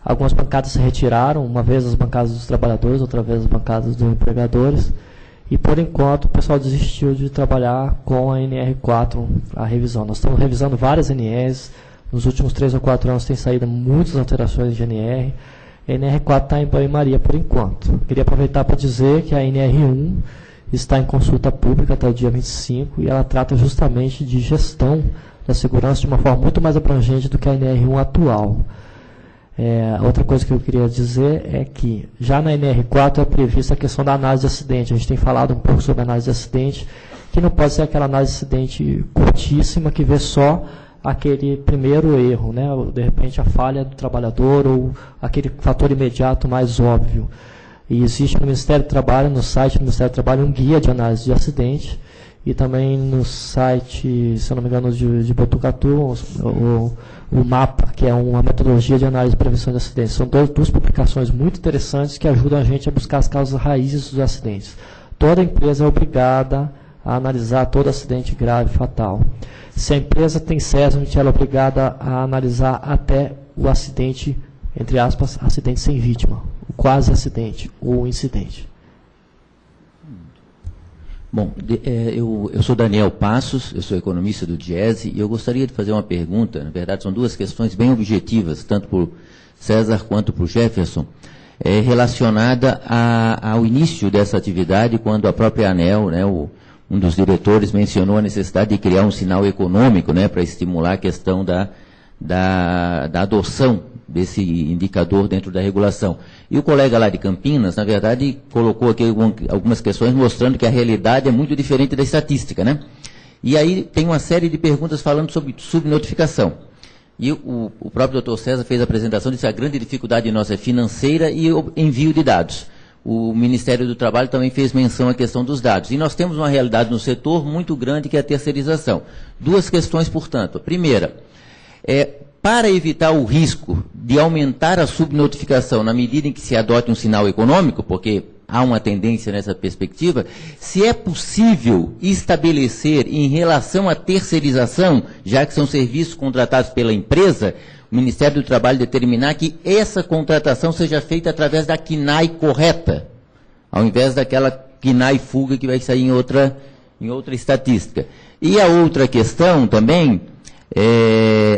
C: Algumas bancadas se retiraram, uma vez as bancadas dos trabalhadores, outra vez as bancadas dos empregadores. E, por enquanto, o pessoal desistiu de trabalhar com a NR4, a revisão. Nós estamos revisando várias NRs. Nos últimos 3 ou 4 anos tem saído muitas alterações de NR. A NR4 está em banho-maria, por enquanto. Queria aproveitar para dizer que a NR1 está em consulta pública até o dia 25 e ela trata justamente de gestão da segurança de uma forma muito mais abrangente do que a NR1 atual. Outra coisa que eu queria dizer é que já na NR4 é prevista a questão da análise de acidente. A gente tem falado um pouco sobre a análise de acidente, que não pode ser aquela análise de acidente curtíssima que vê só aquele primeiro erro, né? Ou, de repente a falha do trabalhador ou aquele fator imediato mais óbvio. E existe no Ministério do Trabalho, no site do Ministério do Trabalho, um guia de análise de acidente e também no site, se eu não me engano, de Botucatu, o MAPA, que é uma metodologia de análise e prevenção de acidentes. São duas publicações muito interessantes que ajudam a gente a buscar as causas raízes dos acidentes. Toda empresa é obrigada a analisar todo acidente grave e fatal. Se a empresa tem SESMIT, ela é obrigada a analisar até o acidente, entre aspas, acidente sem vítima, o quase acidente ou incidente.
G: Bom, eu sou Daniel Passos, eu sou economista do Diese, e eu gostaria de fazer uma pergunta. Na verdade, são duas questões bem objetivas, tanto por César quanto por Jefferson, relacionada ao início dessa atividade, quando a própria ANEEL, né, um dos diretores, mencionou a necessidade de criar um sinal econômico, né, para estimular a questão da adoção desse indicador dentro da regulação. E o colega lá de Campinas, na verdade, colocou aqui algumas questões mostrando que a realidade é muito diferente da estatística, né? E aí tem uma série de perguntas falando sobre subnotificação. E o próprio Dr. César fez a apresentação, disse que a grande dificuldade nossa é financeira e o envio de dados. O Ministério do Trabalho também fez menção à questão dos dados. E nós temos uma realidade no setor muito grande, que é a terceirização. Duas questões, portanto. A primeira, para evitar o risco de aumentar a subnotificação na medida em que se adote um sinal econômico, porque há uma tendência nessa perspectiva, se é possível estabelecer em relação à terceirização, já que são serviços contratados pela empresa, o Ministério do Trabalho determinar que essa contratação seja feita através da KNAI correta, ao invés daquela KNAI fuga que vai sair em outra estatística. E a outra questão também,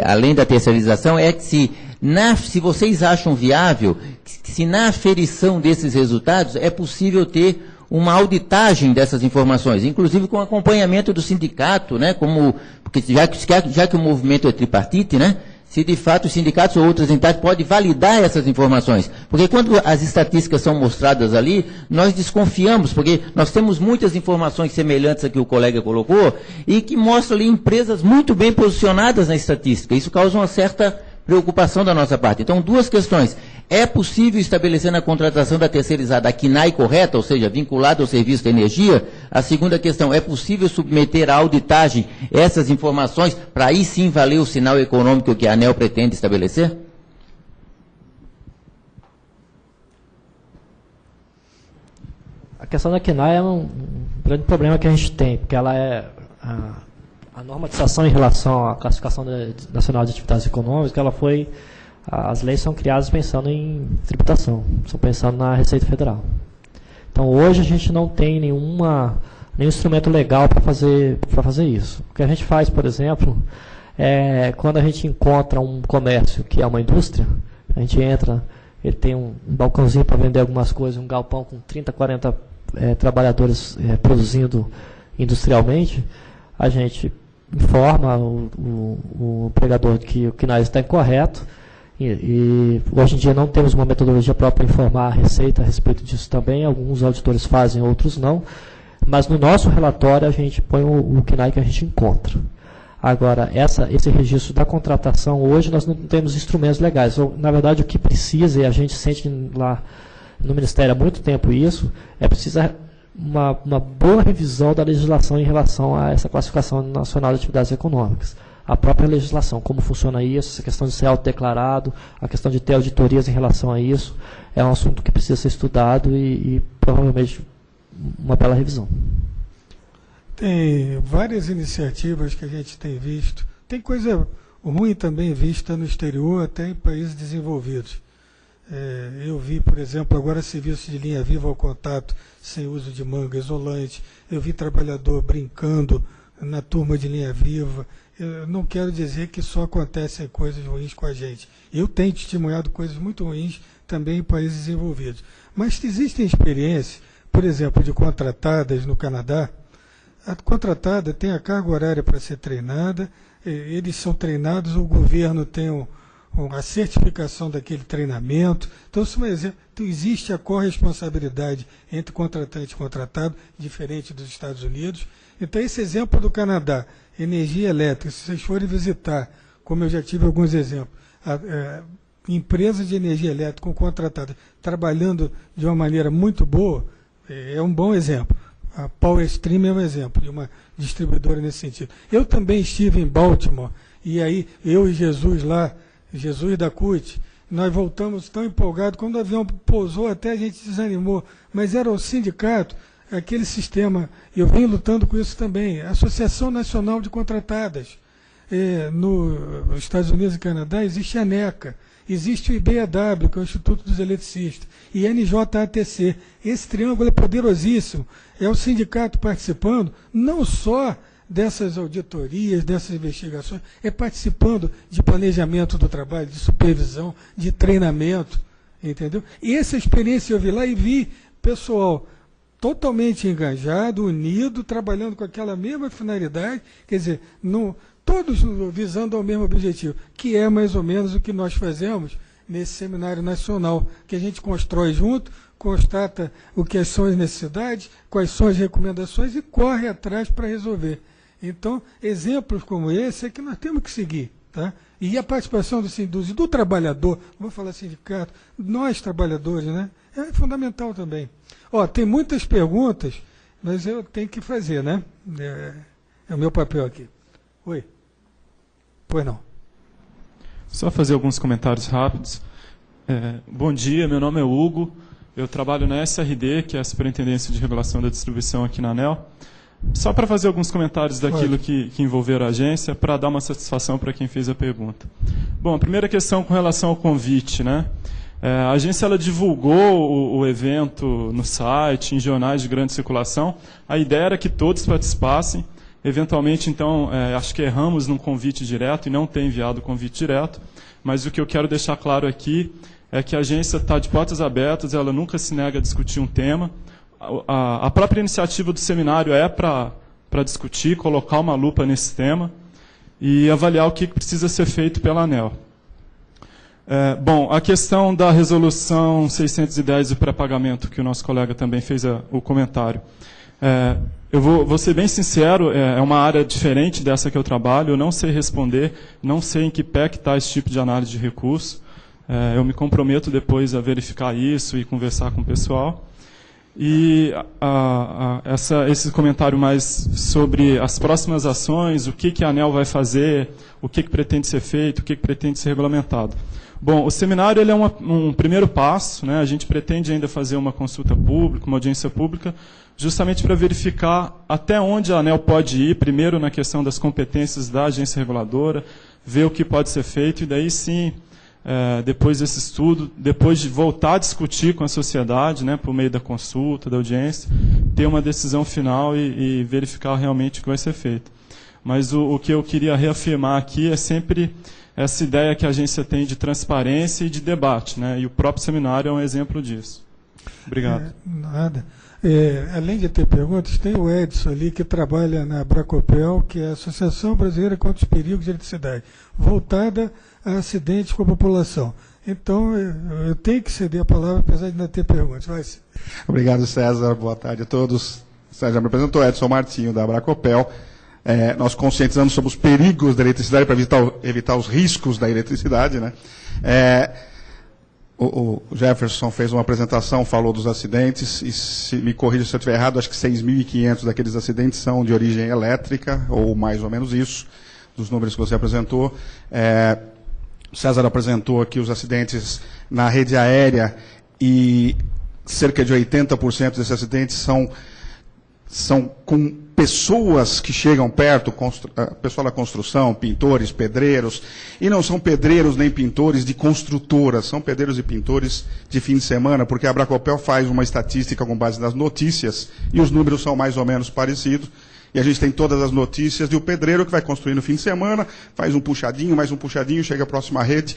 G: além da terceirização, é que se vocês acham viável, se na aferição desses resultados é possível ter uma auditagem dessas informações, inclusive com acompanhamento do sindicato, né, porque já que o movimento é tripartite, né, se de fato os sindicatos ou outras entidades podem validar essas informações. Porque quando as estatísticas são mostradas ali, nós desconfiamos, porque nós temos muitas informações semelhantes a que o colega colocou, e que mostram ali empresas muito bem posicionadas na estatística. Isso causa uma certa preocupação da nossa parte. Então, duas questões. É possível estabelecer na contratação da terceirizada a KNAI correta, ou seja, vinculada ao serviço de energia? A segunda questão, é possível submeter à auditagem essas informações para aí sim valer o sinal econômico que a ANEEL pretende estabelecer?
C: A questão da KNAI é um grande problema que a gente tem, porque ela é a normatização em relação à classificação nacional de atividades econômicas, as leis são criadas pensando em tributação, são pensando na Receita Federal. Então, hoje a gente não tem nenhum instrumento legal para fazer isso. O que a gente faz, por exemplo, quando a gente encontra um comércio que é uma indústria, a gente entra, ele tem um balcãozinho para vender algumas coisas, um galpão com 30, 40 trabalhadores produzindo industrialmente, a gente informa o empregador que o KNAI está incorreto, e hoje em dia não temos uma metodologia própria para informar a Receita a respeito disso também, alguns auditores fazem, outros não, mas no nosso relatório a gente põe o KNAI que a gente encontra. Agora, esse registro da contratação, hoje nós não temos instrumentos legais. Na verdade, o que precisa, e a gente sente lá no Ministério há muito tempo isso, é preciso uma boa revisão da legislação em relação a essa classificação nacional de atividades econômicas. A própria legislação, como funciona isso, essa questão de ser autodeclarado, a questão de ter auditorias em relação a isso, é um assunto que precisa ser estudado e provavelmente uma bela revisão.
B: Tem várias iniciativas que a gente tem visto, tem coisa ruim também vista no exterior, até em países desenvolvidos. Eu vi, por exemplo, agora serviço de linha viva ao contato sem uso de manga isolante, eu vi trabalhador brincando na turma de linha viva. Eu não quero dizer que só acontecem coisas ruins com a gente. Eu tenho testemunhado coisas muito ruins também em países desenvolvidos. Mas existem experiências, por exemplo, de contratadas no Canadá. A contratada tem a carga horária para ser treinada, eles são treinados, o governo tem a certificação daquele treinamento. Então, existe a corresponsabilidade entre contratante e contratado, diferente dos Estados Unidos. Então, esse exemplo do Canadá, energia elétrica, se vocês forem visitar, como eu já tive alguns exemplos, empresas de energia elétrica com contratadas trabalhando de uma maneira muito boa, é um bom exemplo. A Power Stream é um exemplo de uma distribuidora nesse sentido. Eu também estive em Baltimore, e aí eu e Jesus lá, Jesus da CUT, nós voltamos tão empolgados, quando o avião pousou até a gente desanimou, mas era o sindicato, aquele sistema, eu venho lutando com isso também, a Associação Nacional de Contratadas. Nos Estados Unidos e Canadá existe a ANECA, Existe o IBEW, que é o Instituto dos Eletricistas, e NJATC. Esse triângulo é poderosíssimo. É o sindicato participando, não só dessas auditorias, dessas investigações, é participando de planejamento do trabalho, de supervisão, de treinamento, entendeu? E essa experiência eu vi lá e vi pessoal totalmente engajado, unido, trabalhando com aquela mesma finalidade, quer dizer, todos visando ao mesmo objetivo, que é mais ou menos o que nós fazemos nesse seminário nacional, que a gente constrói junto, constata o que são as necessidades, quais são as recomendações e corre atrás para resolver. Então, exemplos como esse é que nós temos que seguir. Tá? E a participação do trabalhador, vou falar sindicato, nós trabalhadores, né? É fundamental também. Ó, tem muitas perguntas, mas eu tenho que fazer, né? É o meu papel aqui. Oi. Pois não.
H: Só fazer alguns comentários rápidos. Bom dia, meu nome é Hugo, eu trabalho na SRD, que é a Superintendência de Regulação da Distribuição aqui na ANEEL. Só para fazer alguns comentários daquilo que envolveram a agência, para dar uma satisfação para quem fez a pergunta. Bom, a primeira questão com relação ao convite, né? A agência ela divulgou o evento no site, em jornais de grande circulação. A ideia era que todos participassem. Eventualmente, então, acho que erramos num convite direto e não ter enviado o convite direto. Mas o que eu quero deixar claro aqui é que a agência está de portas abertas, ela nunca se nega a discutir um tema. A própria iniciativa do seminário é para discutir, colocar uma lupa nesse tema e avaliar o que precisa ser feito pela ANEEL. Bom, a questão da resolução 610 do pré-pagamento, que o nosso colega também fez o comentário. Eu vou ser bem sincero, é uma área diferente dessa que eu trabalho, eu não sei responder, não sei em que pé que está esse tipo de análise de recurso. Eu me comprometo depois a verificar isso e conversar com o pessoal. E esse comentário mais sobre as próximas ações, o que a ANEEL vai fazer, o que pretende ser feito, o que pretende ser regulamentado. Bom, o seminário ele é um primeiro passo, né? A gente pretende ainda fazer uma consulta pública, uma audiência pública, justamente para verificar até onde a ANEEL pode ir, primeiro na questão das competências da agência reguladora, ver o que pode ser feito e daí sim, depois desse estudo, depois de voltar a discutir com a sociedade, né, por meio da consulta, da audiência, ter uma decisão final e verificar realmente o que vai ser feito. Mas o que eu queria reafirmar aqui é sempre essa ideia que a agência tem de transparência e de debate, né, e o próprio seminário é um exemplo disso. Obrigado.
B: Nada. Além de ter perguntas, tem o Edson ali, que trabalha na Abracopel, que é a Associação Brasileira contra os Perigos de Eletricidade, voltada a acidentes com a população. Então, eu tenho que ceder a palavra, apesar de não ter perguntas. Vai.
I: Obrigado, César. Boa tarde a todos. César me apresentou, Edson Martinho, da Abracopel. Nós conscientizamos sobre os perigos da eletricidade para evitar os riscos da eletricidade, né? O Jefferson fez uma apresentação, falou dos acidentes, e se me corrija se eu estiver errado, acho que 6.500 daqueles acidentes são de origem elétrica, ou mais ou menos isso, dos números que você apresentou. O César apresentou aqui os acidentes na rede aérea, e cerca de 80% desses acidentes são com pessoas que chegam perto, pessoal da construção, pintores, pedreiros, e não são pedreiros nem pintores de construtoras, são pedreiros e pintores de fim de semana, porque a Abracopel faz uma estatística com base nas notícias, e os números são mais ou menos parecidos, e a gente tem todas as notícias de o pedreiro que vai construir no fim de semana, faz um puxadinho, mais um puxadinho, chega à próxima rede,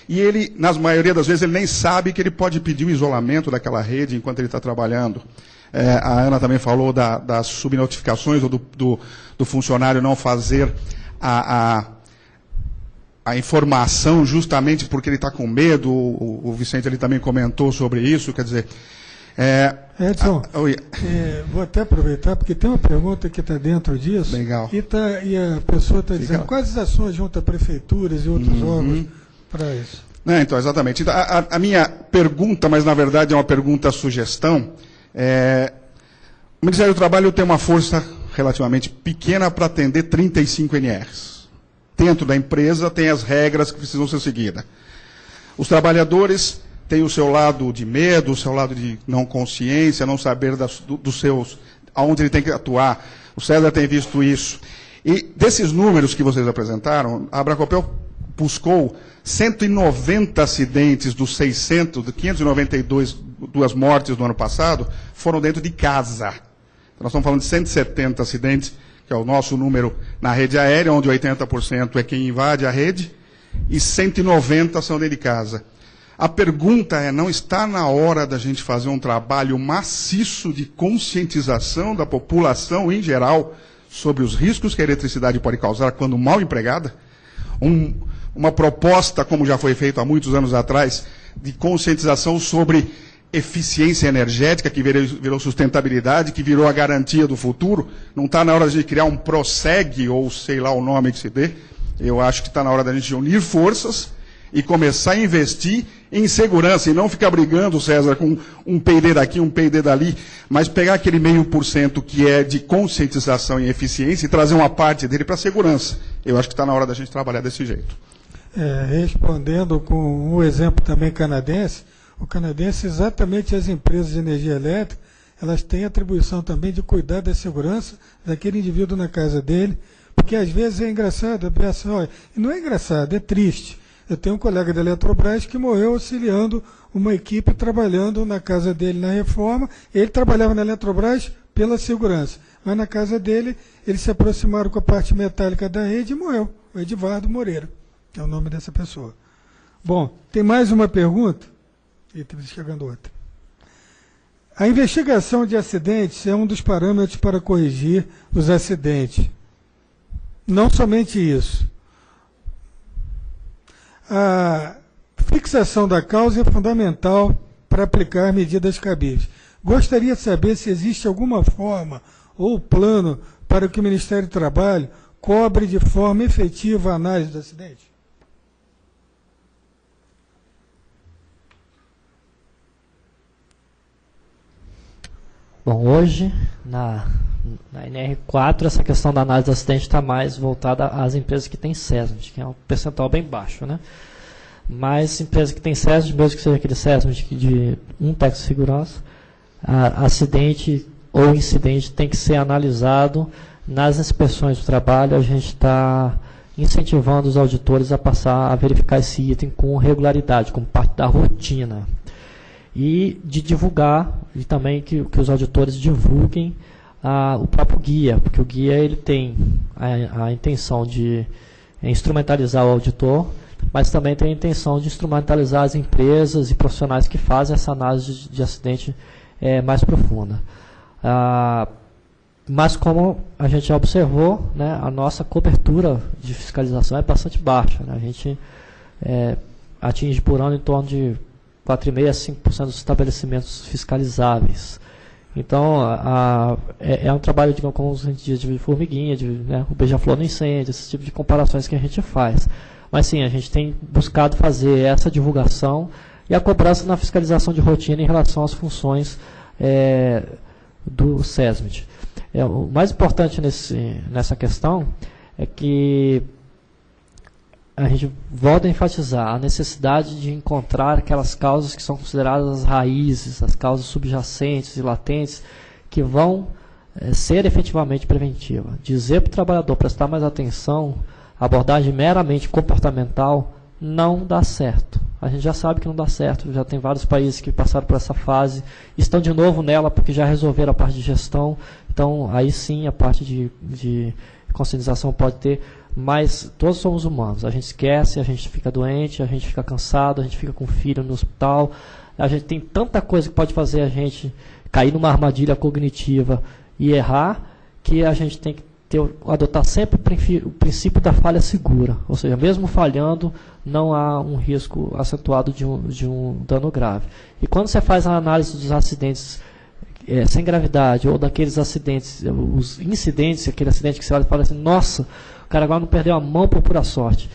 I: e ele, na maioria das vezes, ele nem sabe que ele pode pedir o isolamento daquela rede enquanto ele está trabalhando. A Ana também falou das subnotificações, ou do funcionário não fazer a informação justamente porque ele está com medo. O Vicente ele também comentou sobre isso, quer dizer...
B: Edson, vou até aproveitar, porque tem uma pergunta que está dentro disso.
I: Legal.
B: E a pessoa está dizendo quais as ações junto a prefeituras e outros órgãos para isso.
I: Então, exatamente. Então, a minha pergunta, mas na verdade é uma pergunta-sugestão, o Ministério do Trabalho tem uma força relativamente pequena para atender 35 NRs. Dentro da empresa tem as regras que precisam ser seguidas. Os trabalhadores têm o seu lado de medo, o seu lado de não consciência, não saber dos seus, aonde ele tem que atuar. O César tem visto isso. E desses números que vocês apresentaram, a Abracopel buscou 190 acidentes dos 592 mortes do ano passado, foram dentro de casa. Então, nós estamos falando de 170 acidentes, que é o nosso número na rede aérea, onde 80% é quem invade a rede, e 190 são dentro de casa. A pergunta é, não está na hora da gente fazer um trabalho maciço de conscientização da população em geral sobre os riscos que a eletricidade pode causar quando mal empregada? Uma proposta, como já foi feito há muitos anos atrás, de conscientização sobre eficiência energética, que virou sustentabilidade, que virou a garantia do futuro. Não está na hora de criar um PROSEG, ou sei lá o nome que se dê. Eu acho que está na hora da gente unir forças e começar a investir em segurança, e não ficar brigando, César, com um PD daqui, um PD dali, mas pegar aquele 0,5% que é de conscientização e eficiência e trazer uma parte dele para a segurança. Eu acho que está na hora da gente trabalhar desse jeito.
B: Respondendo com um exemplo também canadense, o canadense, exatamente as empresas de energia elétrica, elas têm a atribuição também de cuidar da segurança daquele indivíduo na casa dele, porque às vezes é engraçado, e não é engraçado, é triste. Eu tenho um colega da Eletrobras que morreu auxiliando uma equipe trabalhando na casa dele na reforma. Ele trabalhava na Eletrobras pela segurança, mas na casa dele eles se aproximaram com a parte metálica da rede e morreu. O Edivardo Moreira, que é o nome dessa pessoa. Bom, tem mais uma pergunta? E está chegando outra. A investigação de acidentes é um dos parâmetros para corrigir os acidentes. Não somente isso. A fixação da causa é fundamental para aplicar medidas cabíveis. Gostaria de saber se existe alguma forma ou plano para que o Ministério do Trabalho cobre de forma efetiva a análise do acidente.
C: Bom, hoje, na NR4, essa questão da análise do acidente está mais voltada às empresas que têm SESMIT, que é um percentual bem baixo, né? Mas empresas que têm SESMIT, mesmo que seja aquele SESMIT de um técnico de segurança, acidente ou incidente tem que ser analisado nas inspeções do trabalho. A gente está incentivando os auditores a passar a verificar esse item com regularidade, como parte da rotina. E de divulgar, e também que os auditores divulguem o próprio guia, porque o guia ele tem a intenção de instrumentalizar o auditor, mas também tem a intenção de instrumentalizar as empresas e profissionais que fazem essa análise de acidente mais profunda. Mas como a gente já observou, né, a nossa cobertura de fiscalização é bastante baixa, né? A gente atinge por ano em torno de 4,5% a 5% dos estabelecimentos fiscalizáveis. Então, é um trabalho, digamos, como a gente diz, de formiguinha, o beija-flor no incêndio, esse tipo de comparações que a gente faz. Mas sim, a gente tem buscado fazer essa divulgação e a cobrança na fiscalização de rotina em relação às funções do SESMIT. O mais importante nessa questão é que a gente volta a enfatizar a necessidade de encontrar aquelas causas que são consideradas as raízes, as causas subjacentes e latentes, que vão ser efetivamente preventivas. Dizer para o trabalhador prestar mais atenção, a abordagem meramente comportamental não dá certo. A gente já sabe que não dá certo, já tem vários países que passaram por essa fase, estão de novo nela porque já resolveram a parte de gestão, então aí sim a parte de conscientização pode ter. Mas todos somos humanos, a gente esquece, a gente fica doente, a gente fica cansado, a gente fica com filho no hospital, a gente tem tanta coisa que pode fazer a gente cair numa armadilha cognitiva e errar, que a gente tem que adotar sempre o princípio da falha segura, ou seja, mesmo falhando, não há um risco acentuado de um dano grave. E quando você faz a análise dos acidentes sem gravidade, ou daqueles acidentes, os incidentes, aquele acidente que você olha e fala assim, nossa, o cara agora não perdeu a mão por pura sorte,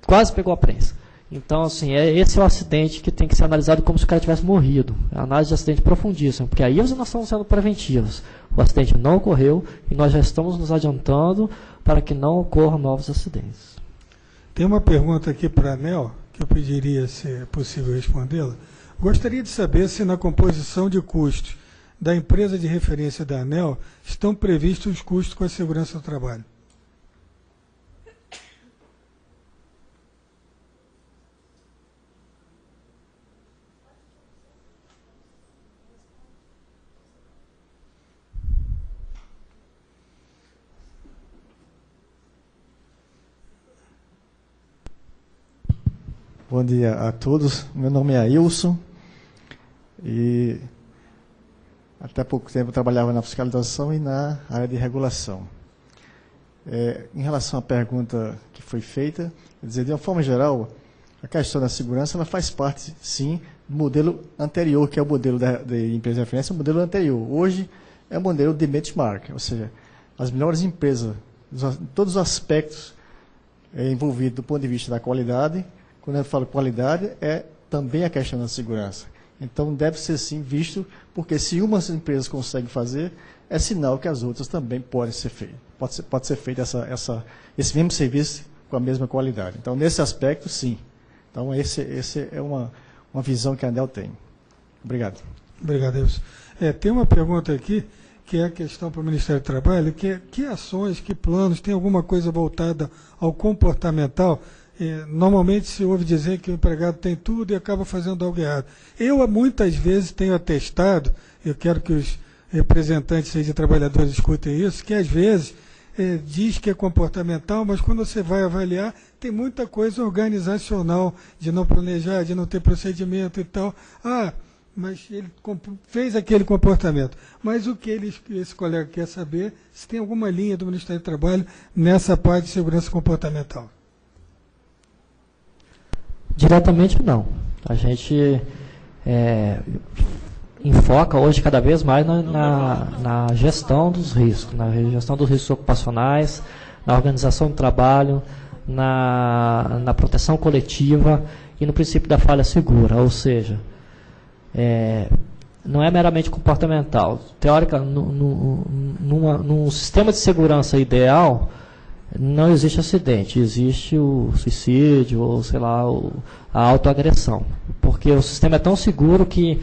C: quase pegou a prensa. Então, assim, esse é o acidente que tem que ser analisado como se o cara tivesse morrido. É a análise de acidente profundíssima, porque aí nós estamos sendo preventivos. O acidente não ocorreu e nós já estamos nos adiantando para que não ocorram novos acidentes.
B: Tem uma pergunta aqui para a ANEEL, que eu pediria, se é possível respondê-la. Gostaria de saber se na composição de custos da empresa de referência da ANEEL estão previstos os custos com a segurança do trabalho.
J: Bom dia a todos. Meu nome é Ailson e até pouco tempo eu trabalhava na fiscalização e na área de regulação. Em relação à pergunta que foi feita, quer dizer, de uma forma geral, a questão da segurança ela faz parte, sim, do modelo anterior, que é o modelo de empresa de referência, o modelo anterior. Hoje é o modelo de benchmark, ou seja, as melhores empresas, todos os aspectos envolvidos do ponto de vista da qualidade. Quando eu falo qualidade, é também a questão da segurança. Então, deve ser sim visto, porque se umas empresas conseguem fazer, é sinal que as outras também podem ser feitas. Pode ser feito esse mesmo serviço com a mesma qualidade. Então, nesse aspecto, sim. Então, esse é uma visão que a ANEEL tem. Obrigado.
B: Obrigado, Wilson. Tem uma pergunta aqui, que é a questão para o Ministério do Trabalho, que ações, que planos, tem alguma coisa voltada ao comportamental? Normalmente se ouve dizer que o empregado tem tudo e acaba fazendo algo errado. Eu, muitas vezes, tenho atestado, eu quero que os representantes aí de trabalhadores escutem isso, que às vezes diz que é comportamental, mas quando você vai avaliar, tem muita coisa organizacional, de não planejar, de não ter procedimento e tal. Mas ele fez aquele comportamento. Mas o que esse colega quer saber, se tem alguma linha do Ministério do Trabalho nessa parte de segurança comportamental.
C: Diretamente não. A gente enfoca hoje cada vez mais na gestão dos riscos, ocupacionais, na organização do trabalho, na proteção coletiva e no princípio da falha segura, ou seja, não é meramente comportamental. Num sistema de segurança ideal, não existe acidente, existe o suicídio ou, sei lá, a autoagressão. Porque o sistema é tão seguro que,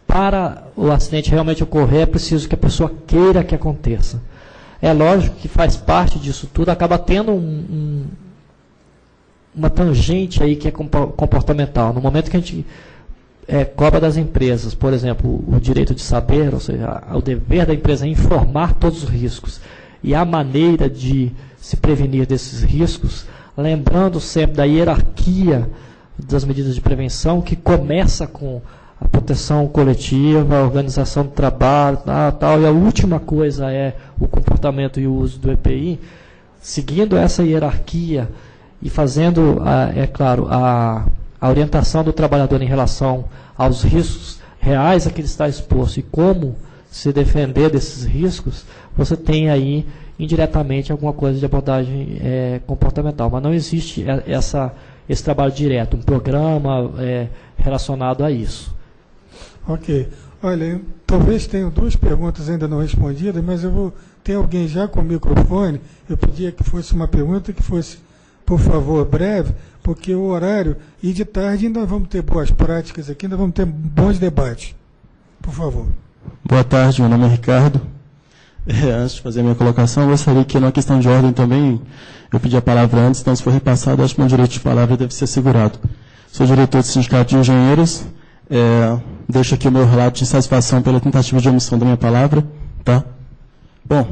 C: para o acidente realmente ocorrer, é preciso que a pessoa queira que aconteça. É lógico que faz parte disso tudo, acaba tendo uma tangente aí que é comportamental. No momento que a gente cobra das empresas, por exemplo, o direito de saber, ou seja, o dever da empresa é informar todos os riscos e a maneira de se prevenir desses riscos, lembrando sempre da hierarquia das medidas de prevenção, que começa com a proteção coletiva, a organização do trabalho, tal, e a última coisa é o comportamento e o uso do EPI. Seguindo essa hierarquia e fazendo, claro, a orientação do trabalhador em relação aos riscos reais a que ele está exposto e como se defender desses riscos, você tem aí indiretamente alguma coisa de abordagem comportamental. Mas não existe esse trabalho direto, um programa relacionado a isso.
B: Ok. Olha, talvez tenham duas perguntas ainda não respondidas, mas tem alguém já com o microfone, eu pedia que fosse uma pergunta que fosse, por favor, breve, porque o horário, e de tarde ainda vamos ter boas práticas aqui, ainda vamos ter bons debates. Por favor.
K: Boa tarde, meu nome é Ricardo. Antes de fazer a minha colocação, eu gostaria que, numa questão de ordem também, eu pedi a palavra antes, então se for repassado, acho que o meu direito de palavra deve ser assegurado. Sou diretor do Sindicato de Engenheiros, deixo aqui o meu relato de insatisfação pela tentativa de omissão da minha palavra. Tá? Bom,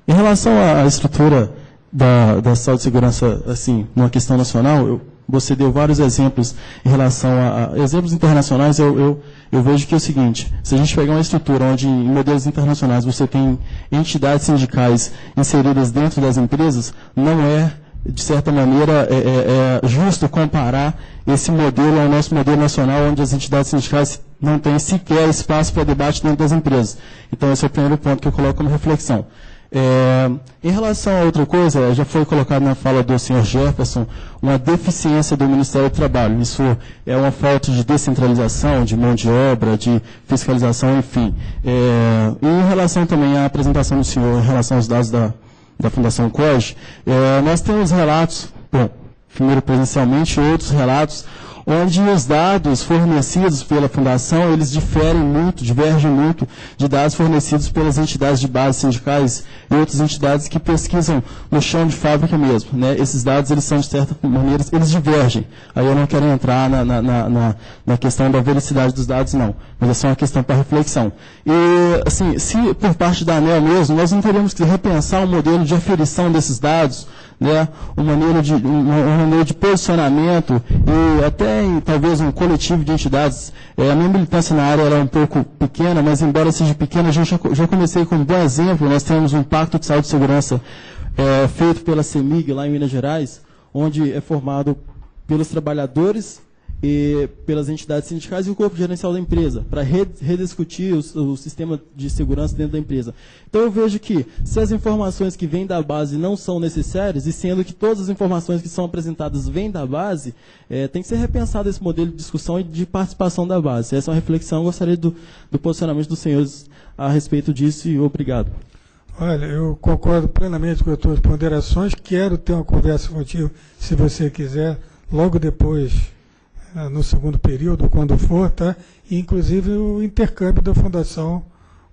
K: em relação à estrutura da saúde e segurança, assim, numa questão nacional, você deu vários exemplos em relação a exemplos internacionais. Eu vejo que é o seguinte: se a gente pegar uma estrutura onde em modelos internacionais você tem entidades sindicais inseridas dentro das empresas, não é, de certa maneira, justo comparar esse modelo ao nosso modelo nacional, onde as entidades sindicais não têm sequer espaço para debate dentro das empresas. Então, esse é o primeiro ponto que eu coloco como reflexão. Em relação a outra coisa, já foi colocado na fala do senhor Jefferson, uma deficiência do Ministério do Trabalho. Isso é uma falta de descentralização, de mão de obra, de fiscalização, enfim. E em relação também à apresentação do senhor, em relação aos dados da Fundação COGE, nós temos relatos, primeiro presencialmente, outros relatos, onde os dados fornecidos pela Fundação, eles divergem muito de dados fornecidos pelas entidades de base sindicais e outras entidades que pesquisam no chão de fábrica mesmo. Né? Esses dados, eles são, de certa maneira, eles divergem. Aí eu não quero entrar na questão da veracidade dos dados, não. Mas é só uma questão para reflexão. E, assim, se por parte da ANEEL mesmo, nós não teríamos que repensar o modelo de aferição desses dados, né, uma maneira de posicionamento e até tem talvez um coletivo de entidades. A minha militância na área era um pouco pequena, mas embora seja pequena, a gente já comecei com um bom exemplo. Nós temos um Pacto de Saúde e Segurança feito pela CEMIG, lá em Minas Gerais, onde é formado pelos trabalhadores e pelas entidades sindicais e o corpo gerencial da empresa, para rediscutir o sistema de segurança dentro da empresa. Então eu vejo que, se as informações que vêm da base não são necessárias, e sendo que todas as informações que são apresentadas vêm da base, tem que ser repensado esse modelo de discussão e de participação da base. Essa é uma reflexão, eu gostaria do posicionamento dos senhores a respeito disso, e obrigado.
B: Olha, eu concordo plenamente com as tuas ponderações, quero ter uma conversa contigo, se você quiser, logo depois, no segundo período, quando for, tá? E, inclusive o intercâmbio da Fundação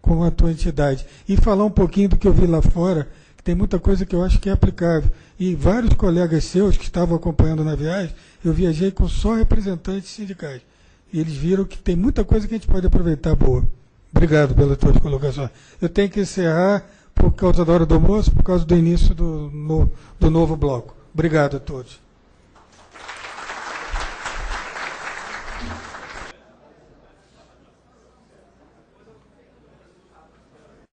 B: com a tua entidade. E falar um pouquinho do que eu vi lá fora, que tem muita coisa que eu acho que é aplicável. E vários colegas seus que estavam acompanhando na viagem, eu viajei com só representantes sindicais. E eles viram que tem muita coisa que a gente pode aproveitar boa. Obrigado pela tua colocação. Eu tenho que encerrar por causa da hora do almoço, por causa do início do novo bloco. Obrigado a todos.